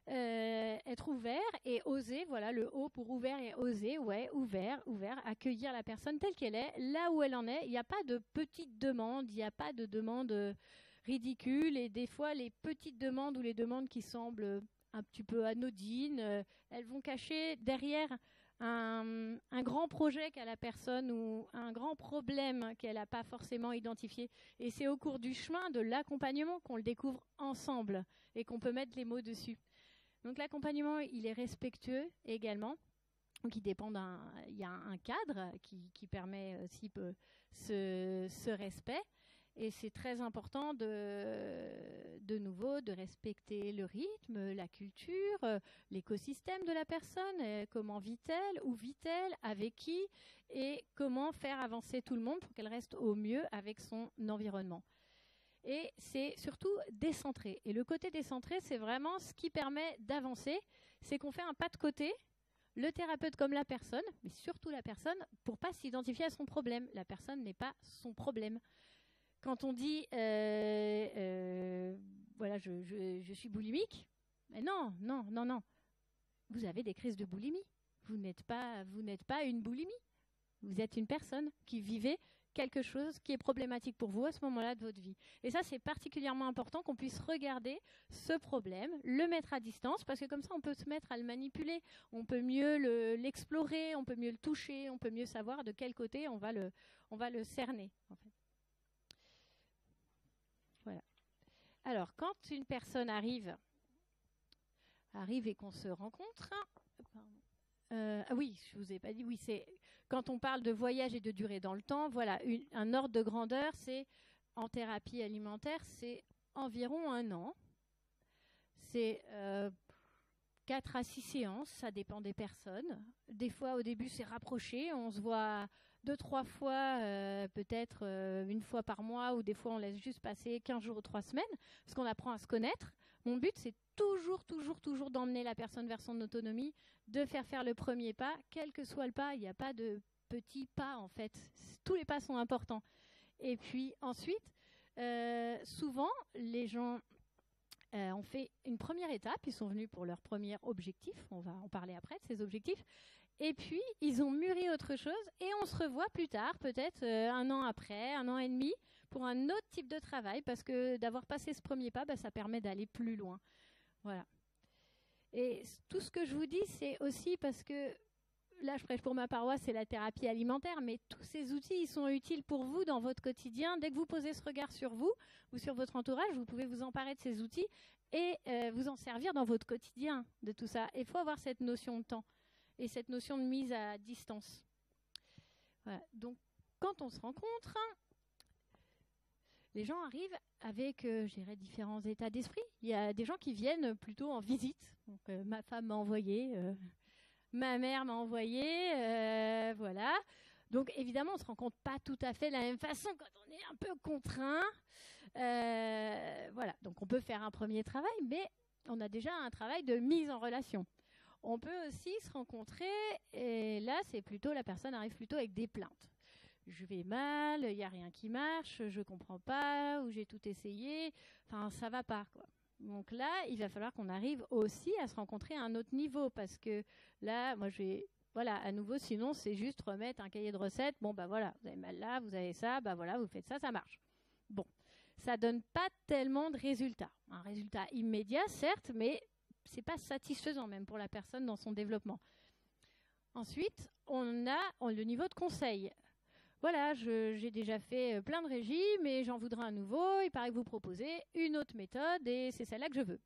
Speaker 3: Être ouvert et oser, voilà le O pour ouvert et oser, ouais, ouvert, accueillir la personne telle qu'elle est, là où elle en est. Il n'y a pas de petites demandes, il n'y a pas de demandes ridicules. Et des fois, les petites demandes ou les demandes qui semblent un petit peu anodines, elles vont cacher derrière un grand projet qu'a la personne ou un grand problème qu'elle n'a pas forcément identifié. Et c'est au cours du chemin de l'accompagnement qu'on le découvre ensemble et qu'on peut mettre les mots dessus. Donc l'accompagnement, il est respectueux également. qui dépend il y a un cadre qui permet aussi ce respect. Et c'est très important de nouveau de respecter le rythme, la culture, l'écosystème de la personne, comment vit-elle, où vit-elle, avec qui, et comment faire avancer tout le monde pour qu'elle reste au mieux avec son environnement. Et c'est surtout décentré. Et le côté décentré, c'est vraiment ce qui permet d'avancer, c'est qu'on fait un pas de côté, le thérapeute comme la personne, mais surtout la personne, pour ne pas s'identifier à son problème. La personne n'est pas son problème. Quand on dit voilà, je suis boulimique, mais non. Vous avez des crises de boulimie. Vous n'êtes pas une boulimie. Vous êtes une personne qui vivait quelque chose qui est problématique pour vous à ce moment-là de votre vie. Et ça, c'est particulièrement important qu'on puisse regarder ce problème, le mettre à distance, parce que comme ça, on peut se mettre à le manipuler, on peut mieux l'explorer, on peut mieux le toucher, on peut mieux savoir de quel côté on va le cerner, en fait. Voilà. Alors, quand une personne arrive et qu'on se rencontre, oui, je vous ai pas dit, oui, c'est quand on parle de voyage et de durée dans le temps, voilà, un ordre de grandeur, c'est en thérapie alimentaire, c'est environ 1 an. C'est 4 à 6 séances, ça dépend des personnes. Des fois, au début, c'est rapproché, on se voit 2-3 fois, peut-être 1 fois par mois, ou des fois, on laisse juste passer 15 jours ou 3 semaines, parce qu'on apprend à se connaître. Mon but, c'est toujours d'emmener la personne vers son autonomie, de faire le premier pas, quel que soit le pas. Il n'y a pas de petits pas, en fait. Tous les pas sont importants. Et puis ensuite, souvent, les gens ont fait une première étape. Ils sont venus pour leur premier objectif. On va en parler après de ces objectifs. Et puis, ils ont mûri autre chose. Et on se revoit plus tard, peut-être 1 an après, 1 an et demi, pour un autre type de travail. Parce que d'avoir passé ce premier pas, ça permet d'aller plus loin. Voilà. Et tout ce que je vous dis, c'est aussi parce que, là, je prêche pour ma paroisse, c'est la thérapie alimentaire, mais tous ces outils, ils sont utiles pour vous dans votre quotidien. Dès que vous posez ce regard sur vous ou sur votre entourage, vous pouvez vous emparer de ces outils et vous en servir dans votre quotidien de tout ça. Il faut avoir cette notion de temps et cette notion de mise à distance. Voilà. Donc, quand on se rencontre, les gens arrivent avec, je dirais, différents états d'esprit. Il y a des gens qui viennent plutôt en visite. Donc, ma femme m'a envoyé, ma mère m'a envoyé, voilà. Donc, évidemment, on ne se rencontre pas tout à fait de la même façon quand on est un peu contraint. Voilà. Donc, on peut faire un premier travail, mais on a déjà un travail de mise en relation. On peut aussi se rencontrer, et là, c'est plutôt, la personne arrive plutôt avec des plaintes. Je vais mal, il n'y a rien qui marche, je ne comprends pas, ou j'ai tout essayé, enfin ça ne va pas, quoi. Donc là, il va falloir qu'on arrive aussi à se rencontrer à un autre niveau, parce que là, moi je vais, voilà, à nouveau, sinon c'est juste remettre un cahier de recettes, bon bah voilà, vous avez mal là, vous avez ça, bah voilà, vous faites ça, ça marche. Bon, ça ne donne pas tellement de résultats. Un résultat immédiat, certes, mais ce n'est pas satisfaisant même pour la personne dans son développement. Ensuite, on a le niveau de conseil. Voilà, j'ai déjà fait plein de régimes et j'en voudrais un nouveau. Il paraît que vous proposez une autre méthode et c'est celle-là que je veux.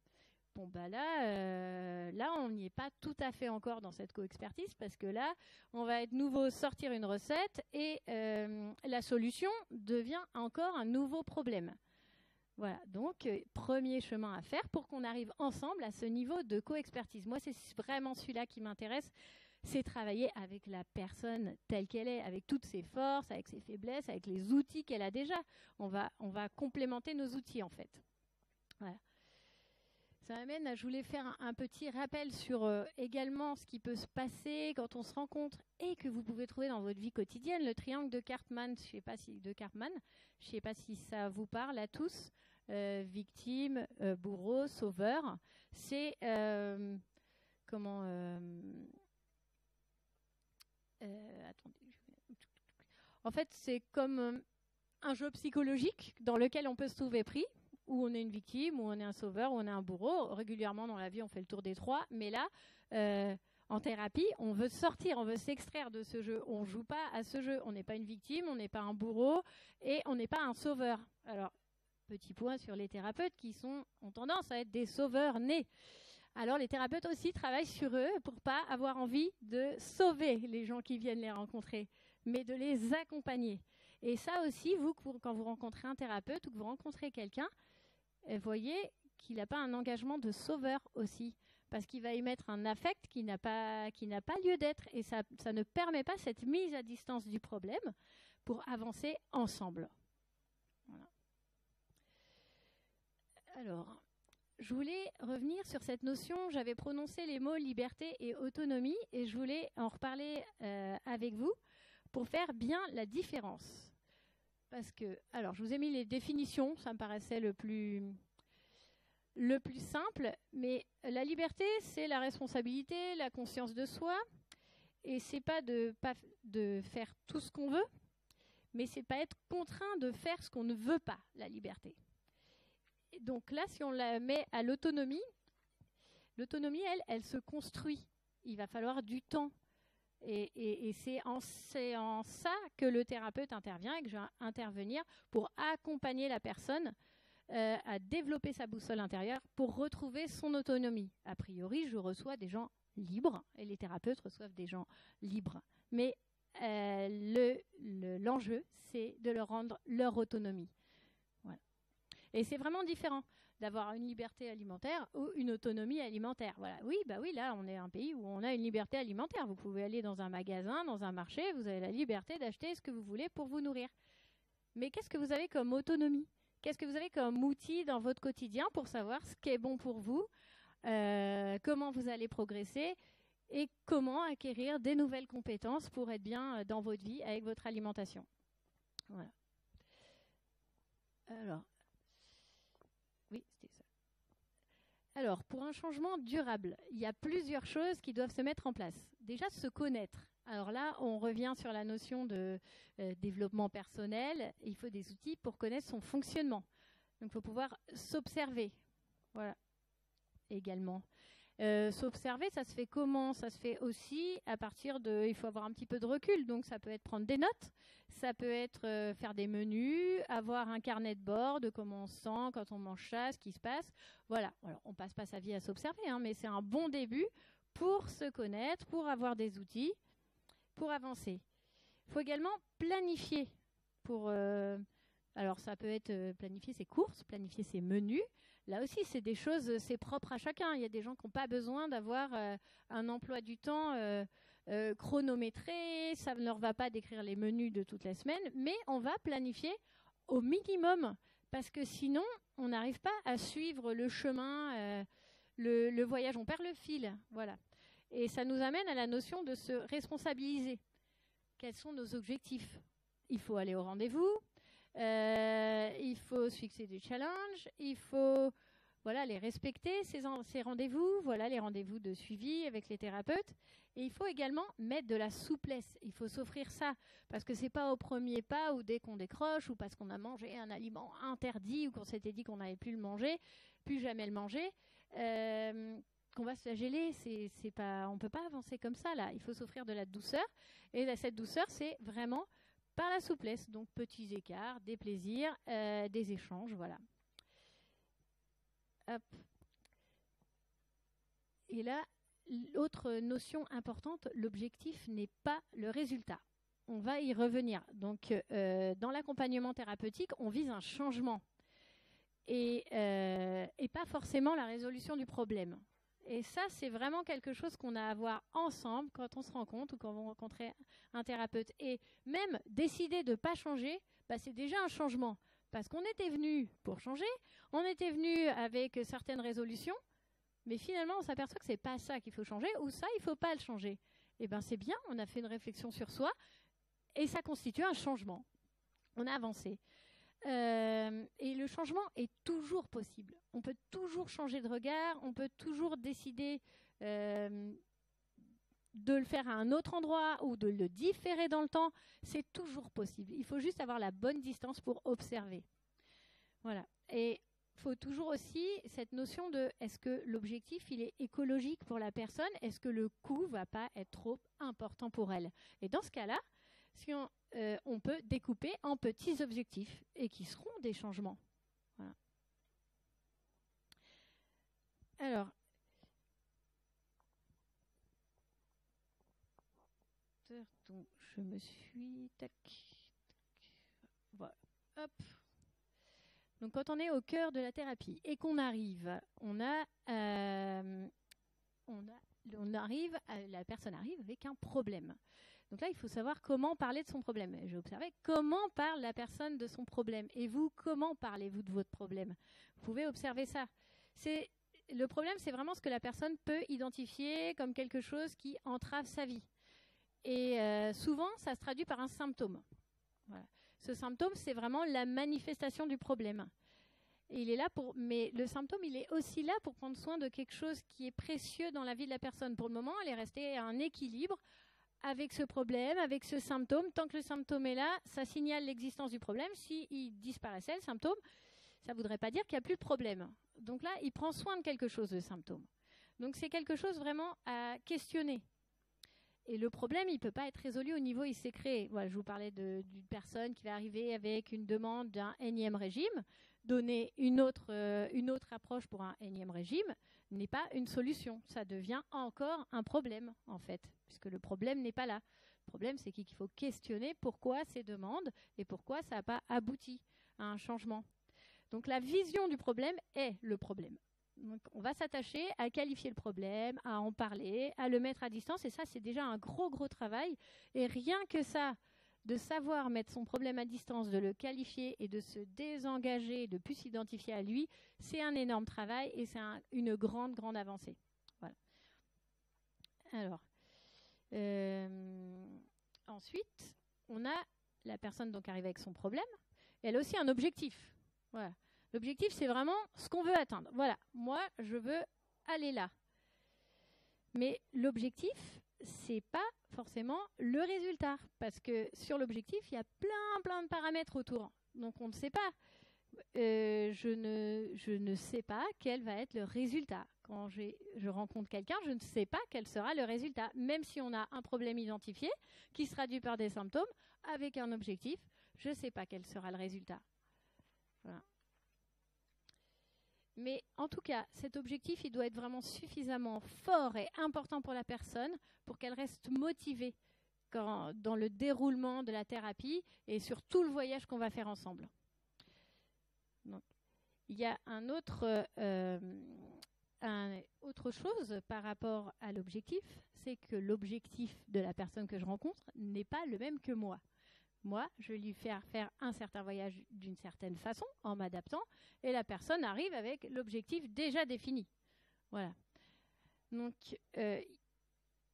Speaker 3: Bon, bah là, on n'y est pas tout à fait encore dans cette co-expertise parce que là, on va être nouveau sortir une recette et la solution devient encore un nouveau problème. Voilà, donc premier chemin à faire pour qu'on arrive ensemble à ce niveau de co-expertise. Moi, c'est vraiment celui-là qui m'intéresse. C'est travailler avec la personne telle qu'elle est, avec toutes ses forces, avec ses faiblesses, avec les outils qu'elle a déjà. On va complémenter nos outils, en fait. Voilà. Ça m'amène à, je voulais faire un petit rappel sur également ce qui peut se passer quand on se rencontre et que vous pouvez trouver dans votre vie quotidienne. Le triangle de Karpman, je ne sais pas si ça vous parle à tous. Victime, bourreau, sauveur. C'est en fait, c'est comme un jeu psychologique dans lequel on peut se trouver pris, où on est une victime, où on est un sauveur, où on est un bourreau. Régulièrement dans la vie, on fait le tour des 3, mais là, en thérapie, on veut sortir, on veut s'extraire de ce jeu. On ne joue pas à ce jeu. On n'est pas une victime, on n'est pas un bourreau et on n'est pas un sauveur. Alors, petit point sur les thérapeutes qui ont tendance à être des sauveurs nés. Alors les thérapeutes aussi travaillent sur eux pour ne pas avoir envie de sauver les gens qui viennent les rencontrer, mais de les accompagner. Et ça aussi, vous, quand vous rencontrez un thérapeute ou que vous rencontrez quelqu'un, voyez qu'il n'a pas un engagement de sauveur aussi, parce qu'il va y mettre un affect qui n'a pas lieu d'être, et ça ne permet pas cette mise à distance du problème pour avancer ensemble. Voilà. Alors, je voulais revenir sur cette notion, j'avais prononcé les mots liberté et autonomie, et je voulais en reparler avec vous pour faire bien la différence. Parce que, alors, je vous ai mis les définitions, ça me paraissait le plus simple, mais la liberté, c'est la responsabilité, la conscience de soi, et c'est pas de faire tout ce qu'on veut, mais c'est pas être contraint de faire ce qu'on ne veut pas, la liberté. Et donc là, si on la met à l'autonomie, l'autonomie, elle se construit. Il va falloir du temps. Et c'est en ça que le thérapeute intervient et que je vais intervenir pour accompagner la personne à développer sa boussole intérieure pour retrouver son autonomie. A priori, je reçois des gens libres et les thérapeutes reçoivent des gens libres. Mais l'enjeu, c'est de leur rendre leur autonomie. Voilà. Et c'est vraiment différent d'avoir une liberté alimentaire ou une autonomie alimentaire. Voilà. Oui, là, on est un pays où on a une liberté alimentaire. Vous pouvez aller dans un magasin, dans un marché, vous avez la liberté d'acheter ce que vous voulez pour vous nourrir. Mais qu'est-ce que vous avez comme autonomie ? Qu'est-ce que vous avez comme outil dans votre quotidien pour savoir ce qui est bon pour vous, comment vous allez progresser et comment acquérir des nouvelles compétences pour être bien dans votre vie avec votre alimentation. Voilà. Alors, oui, c'était ça. Alors, pour un changement durable, il y a plusieurs choses qui doivent se mettre en place. Déjà, se connaître. Alors là, on revient sur la notion de développement personnel. Il faut des outils pour connaître son fonctionnement. Donc, il faut pouvoir s'observer. Voilà, également. S'observer, ça se fait comment ? Ça se fait aussi à partir de... Il faut avoir un petit peu de recul. Donc, ça peut être prendre des notes. Ça peut être faire des menus, avoir un carnet de bord de comment on se sent quand on mange ça, ce qui se passe. Voilà. Alors, on ne passe pas sa vie à s'observer, hein, mais c'est un bon début pour se connaître, pour avoir des outils, pour avancer. Il faut également planifier. Alors, ça peut être planifier ses courses, planifier ses menus. Là aussi, c'est des choses, c'est propre à chacun. Il y a des gens qui n'ont pas besoin d'avoir un emploi du temps chronométré. Ça ne leur va pas d'écrire les menus de toute la semaine, mais on va planifier au minimum parce que sinon, on n'arrive pas à suivre le chemin, le voyage. On perd le fil, voilà. Et ça nous amène à la notion de se responsabiliser. Quels sont nos objectifs ? Il faut aller au rendez-vous. Il faut se fixer des challenges, il faut les respecter, ces rendez-vous, les rendez-vous de suivi avec les thérapeutes. Et il faut également mettre de la souplesse, il faut s'offrir ça, parce que ce n'est pas au premier pas ou dès qu'on décroche ou parce qu'on a mangé un aliment interdit ou qu'on s'était dit qu'on n'allait plus jamais le manger, qu'on va se flageller. On ne peut pas avancer comme ça, là. Il faut s'offrir de la douceur. Et cette douceur, c'est vraiment par la souplesse, donc petits écarts, des plaisirs, des échanges, voilà. Hop. Et là, l'autre notion importante, l'objectif n'est pas le résultat. On va y revenir. Donc, dans l'accompagnement thérapeutique, on vise un changement et pas forcément la résolution du problème. Et ça, c'est vraiment quelque chose qu'on a à voir ensemble quand on se rencontre ou quand on rencontre un thérapeute. Et même décider de ne pas changer, c'est déjà un changement. Parce qu'on était venu pour changer, on était venu avec certaines résolutions, mais finalement, on s'aperçoit que ce n'est pas ça qu'il faut changer ou ça, il ne faut pas le changer. Et bien, c'est bien, on a fait une réflexion sur soi et ça constitue un changement. On a avancé. Et le changement est toujours possible. On peut toujours changer de regard, on peut toujours décider de le faire à un autre endroit ou de le différer dans le temps. C'est toujours possible. Il faut juste avoir la bonne distance pour observer. Voilà. Et il faut toujours aussi cette notion de est-ce que l'objectif il est écologique pour la personne ? Est-ce que le coût ne va pas être trop important pour elle ? Et dans ce cas-là, si on peut découper en petits objectifs et qui seront des changements. Voilà. Alors, Donc, je me suis... Tac, tac, voilà. Hop. Donc, quand on est au cœur de la thérapie et qu'on arrive, la personne arrive avec un problème. Donc là, il faut savoir comment parler de son problème. J'ai observé comment parle la personne de son problème. Et vous, comment parlez-vous de votre problème? Vous pouvez observer ça. Le problème, c'est vraiment ce que la personne peut identifier comme quelque chose qui entrave sa vie. Et souvent, ça se traduit par un symptôme. Voilà. Ce symptôme, c'est vraiment la manifestation du problème. Et il est là mais le symptôme, il est aussi là pour prendre soin de quelque chose qui est précieux dans la vie de la personne. Pour le moment, elle est restée à un équilibre avec ce problème, avec ce symptôme. Tant que le symptôme est là, ça signale l'existence du problème. S'il disparaissait, le symptôme, ça ne voudrait pas dire qu'il n'y a plus de problème. Donc là, il prend soin de quelque chose, le symptôme. Donc c'est quelque chose vraiment à questionner. Et le problème, il ne peut pas être résolu au niveau où il s'est créé. Voilà, je vous parlais d'une personne qui va arriver avec une demande d'un énième régime. Donner une autre approche pour un énième régime n'est pas une solution. Ça devient encore un problème, en fait, puisque le problème n'est pas là. Le problème, c'est qu'il faut questionner pourquoi ces demandes et pourquoi ça n'a pas abouti à un changement. Donc la vision du problème est le problème. Donc, on va s'attacher à qualifier le problème, à en parler, à le mettre à distance. Et ça, c'est déjà un gros travail. Et rien que ça, de savoir mettre son problème à distance, de le qualifier et de se désengager, de ne plus s'identifier à lui, c'est un énorme travail et c'est une grande avancée. Voilà. Alors, ensuite, on a la personne donc arrive avec son problème. Et elle a aussi un objectif. Voilà. L'objectif, c'est vraiment ce qu'on veut atteindre. Voilà, moi, je veux aller là. Mais l'objectif, c'est pas forcément le résultat. Parce que sur l'objectif, il y a plein de paramètres autour. Donc, on ne sait pas. Je ne sais pas quel va être le résultat. Quand je rencontre quelqu'un, je ne sais pas quel sera le résultat. Même si on a un problème identifié, qui se traduit par des symptômes, avec un objectif, je ne sais pas quel sera le résultat. Voilà. Mais en tout cas, cet objectif, il doit être vraiment suffisamment fort et important pour la personne pour qu'elle reste motivée dans le déroulement de la thérapie et sur tout le voyage qu'on va faire ensemble. Donc, il y a autre chose par rapport à l'objectif, c'est que l'objectif de la personne que je rencontre n'est pas le même que moi. Moi, je vais lui faire un certain voyage d'une certaine façon, en m'adaptant, et la personne arrive avec l'objectif déjà défini. Voilà. Donc,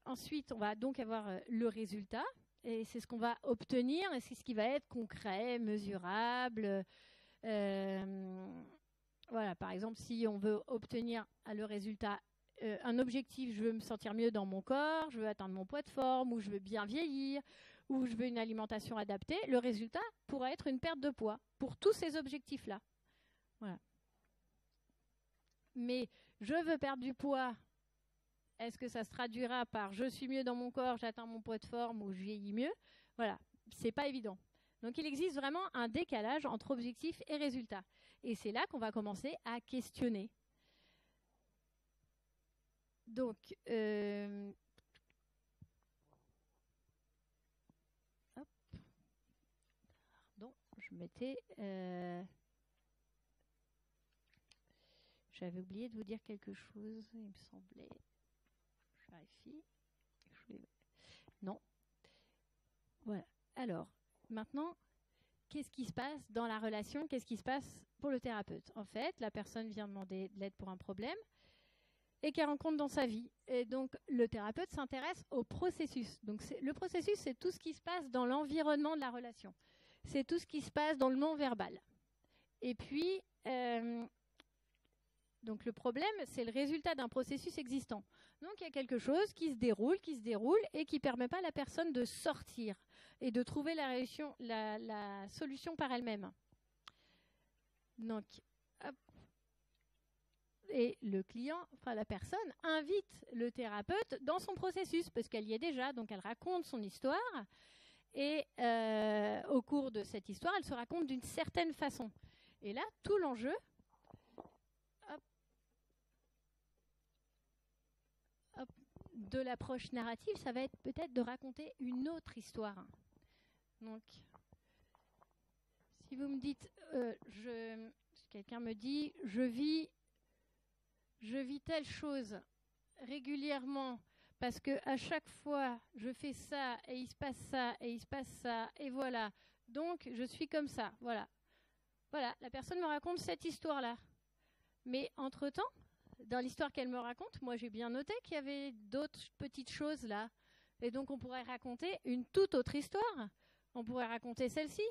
Speaker 3: ensuite, on va donc avoir le résultat, et c'est ce qu'on va obtenir, et c'est ce qui va être concret, mesurable. Voilà, par exemple, si on veut obtenir le résultat, un objectif, je veux me sentir mieux dans mon corps, je veux atteindre mon poids de forme, ou je veux bien vieillir, ou je veux une alimentation adaptée, le résultat pourra être une perte de poids pour tous ces objectifs-là. Voilà. Mais je veux perdre du poids, est-ce que ça se traduira par je suis mieux dans mon corps, j'atteins mon poids de forme ou je vieillis mieux? Voilà, c'est pas évident. Donc il existe vraiment un décalage entre objectif et résultat. Et c'est là qu'on va commencer à questionner. Donc, je mettais... J'avais oublié de vous dire quelque chose, il me semblait. Je vérifie. Non. Voilà. Alors, maintenant, qu'est-ce qui se passe dans la relation? Qu'est-ce qui se passe pour le thérapeute? En fait, la personne vient demander de l'aide pour un problème et qu'elle rencontre dans sa vie. Et donc, le thérapeute s'intéresse au processus. Donc, le processus, c'est tout ce qui se passe dans l'environnement de la relation. C'est tout ce qui se passe dans le non-verbal. Et puis, donc le problème, c'est le résultat d'un processus existant. Donc, il y a quelque chose qui se déroule et qui ne permet pas à la personne de sortir et de trouver la solution par elle-même. Donc, hop. Et le client, enfin la personne, invite le thérapeute dans son processus parce qu'elle y est déjà. Donc, elle raconte son histoire. Et au cours de cette histoire, elle se raconte d'une certaine façon. Et là, tout l'enjeu, de l'approche narrative, ça va être peut-être de raconter une autre histoire. Donc, si vous me dites, si quelqu'un me dit, je vis telle chose régulièrement, parce que à chaque fois, je fais ça, et il se passe ça, et il se passe ça, et voilà. Donc, je suis comme ça, voilà. Voilà, la personne me raconte cette histoire-là. Mais entre-temps, dans l'histoire qu'elle me raconte, moi j'ai bien noté qu'il y avait d'autres petites choses là. Et donc on pourrait raconter une toute autre histoire. On pourrait raconter celle-ci,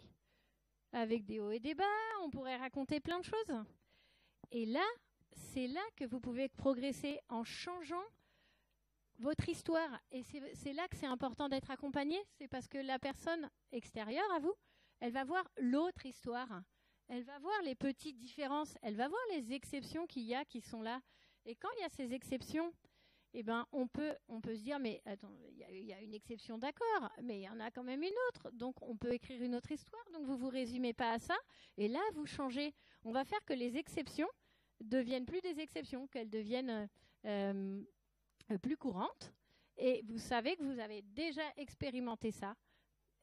Speaker 3: avec des hauts et des bas, on pourrait raconter plein de choses. Et là, c'est là que vous pouvez progresser en changeant votre histoire. Et c'est là que c'est important d'être accompagné. C'est parce que la personne extérieure à vous, elle va voir l'autre histoire. Elle va voir les petites différences, elle va voir les exceptions qu'il y a qui sont là. Et quand il y a ces exceptions, eh ben, on peut se dire, mais attends, il y a une exception, d'accord, mais il y en a quand même une autre. Donc, on peut écrire une autre histoire. Donc, vous résumez pas à ça. Et là, vous changez. On va faire que les exceptions deviennent plus des exceptions, qu'elles deviennent plus courantes. Et vous savez que vous avez déjà expérimenté ça.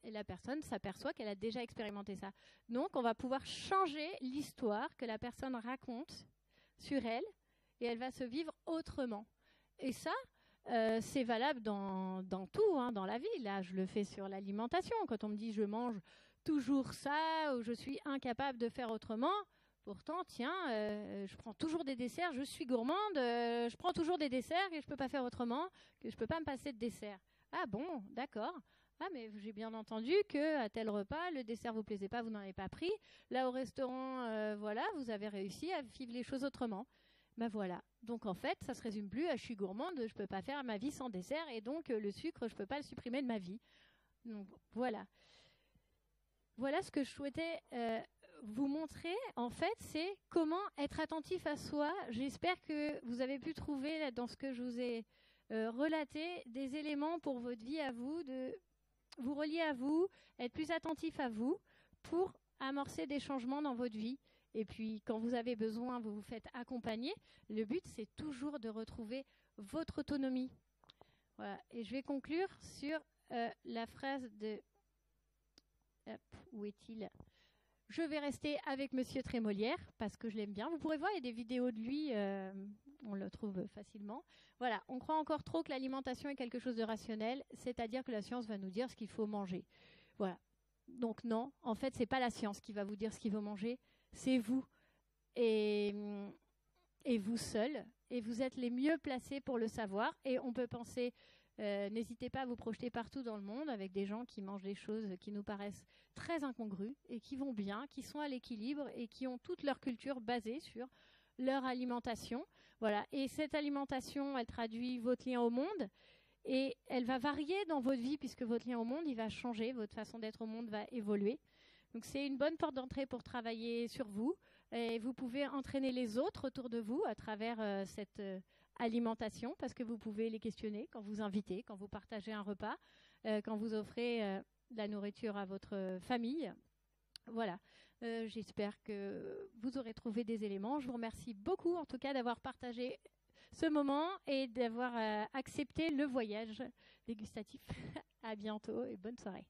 Speaker 3: Et la personne s'aperçoit qu'elle a déjà expérimenté ça. Donc, on va pouvoir changer l'histoire que la personne raconte sur elle et elle va se vivre autrement. Et ça, c'est valable dans tout, hein, dans la vie. Là, je le fais sur l'alimentation. Quand on me dit « je mange toujours ça » ou « je suis incapable de faire autrement », pourtant, tiens, je prends toujours des desserts, je suis gourmande, je prends toujours des desserts et je ne peux pas faire autrement, que je ne peux pas me passer de dessert. Ah bon, d'accord. Ah, mais j'ai bien entendu qu'à tel repas, le dessert ne vous plaisait pas, vous n'en avez pas pris. Là, au restaurant, voilà, vous avez réussi à vivre les choses autrement. Ben voilà. Donc, en fait, ça ne se résume plus à « je suis gourmande, je ne peux pas faire ma vie sans dessert et donc le sucre, je ne peux pas le supprimer de ma vie ». Donc, voilà. Voilà ce que je souhaitais vous montrer, en fait, c'est comment être attentif à soi. J'espère que vous avez pu trouver, là, dans ce que je vous ai relaté, des éléments pour votre vie à vous, de vous relier à vous, être plus attentif à vous pour amorcer des changements dans votre vie. Et puis, quand vous avez besoin, vous vous faites accompagner. Le but, c'est toujours de retrouver votre autonomie. Voilà. Et je vais conclure sur la phrase de... Hop, où est-il ? Je vais rester avec Monsieur Trémolière parce que je l'aime bien. Vous pourrez voir, il y a des vidéos de lui, on le trouve facilement. Voilà, on croit encore trop que l'alimentation est quelque chose de rationnel, c'est-à-dire que la science va nous dire ce qu'il faut manger. Voilà. Donc non, en fait, c'est pas la science qui va vous dire ce qu'il faut manger, c'est vous. Et vous seul. Et vous êtes les mieux placés pour le savoir. Et on peut penser... n'hésitez pas à vous projeter partout dans le monde avec des gens qui mangent des choses qui nous paraissent très incongrues et qui vont bien, qui sont à l'équilibre et qui ont toute leur culture basée sur leur alimentation. Voilà. Et cette alimentation, elle traduit votre lien au monde et elle va varier dans votre vie puisque votre lien au monde, il va changer, votre façon d'être au monde va évoluer. Donc c'est une bonne porte d'entrée pour travailler sur vous et vous pouvez entraîner les autres autour de vous à travers cette alimentation, parce que vous pouvez les questionner quand vous invitez, quand vous partagez un repas, quand vous offrez de la nourriture à votre famille. Voilà. J'espère que vous aurez trouvé des éléments. Je vous remercie beaucoup, en tout cas, d'avoir partagé ce moment et d'avoir accepté le voyage dégustatif. À bientôt et bonne soirée.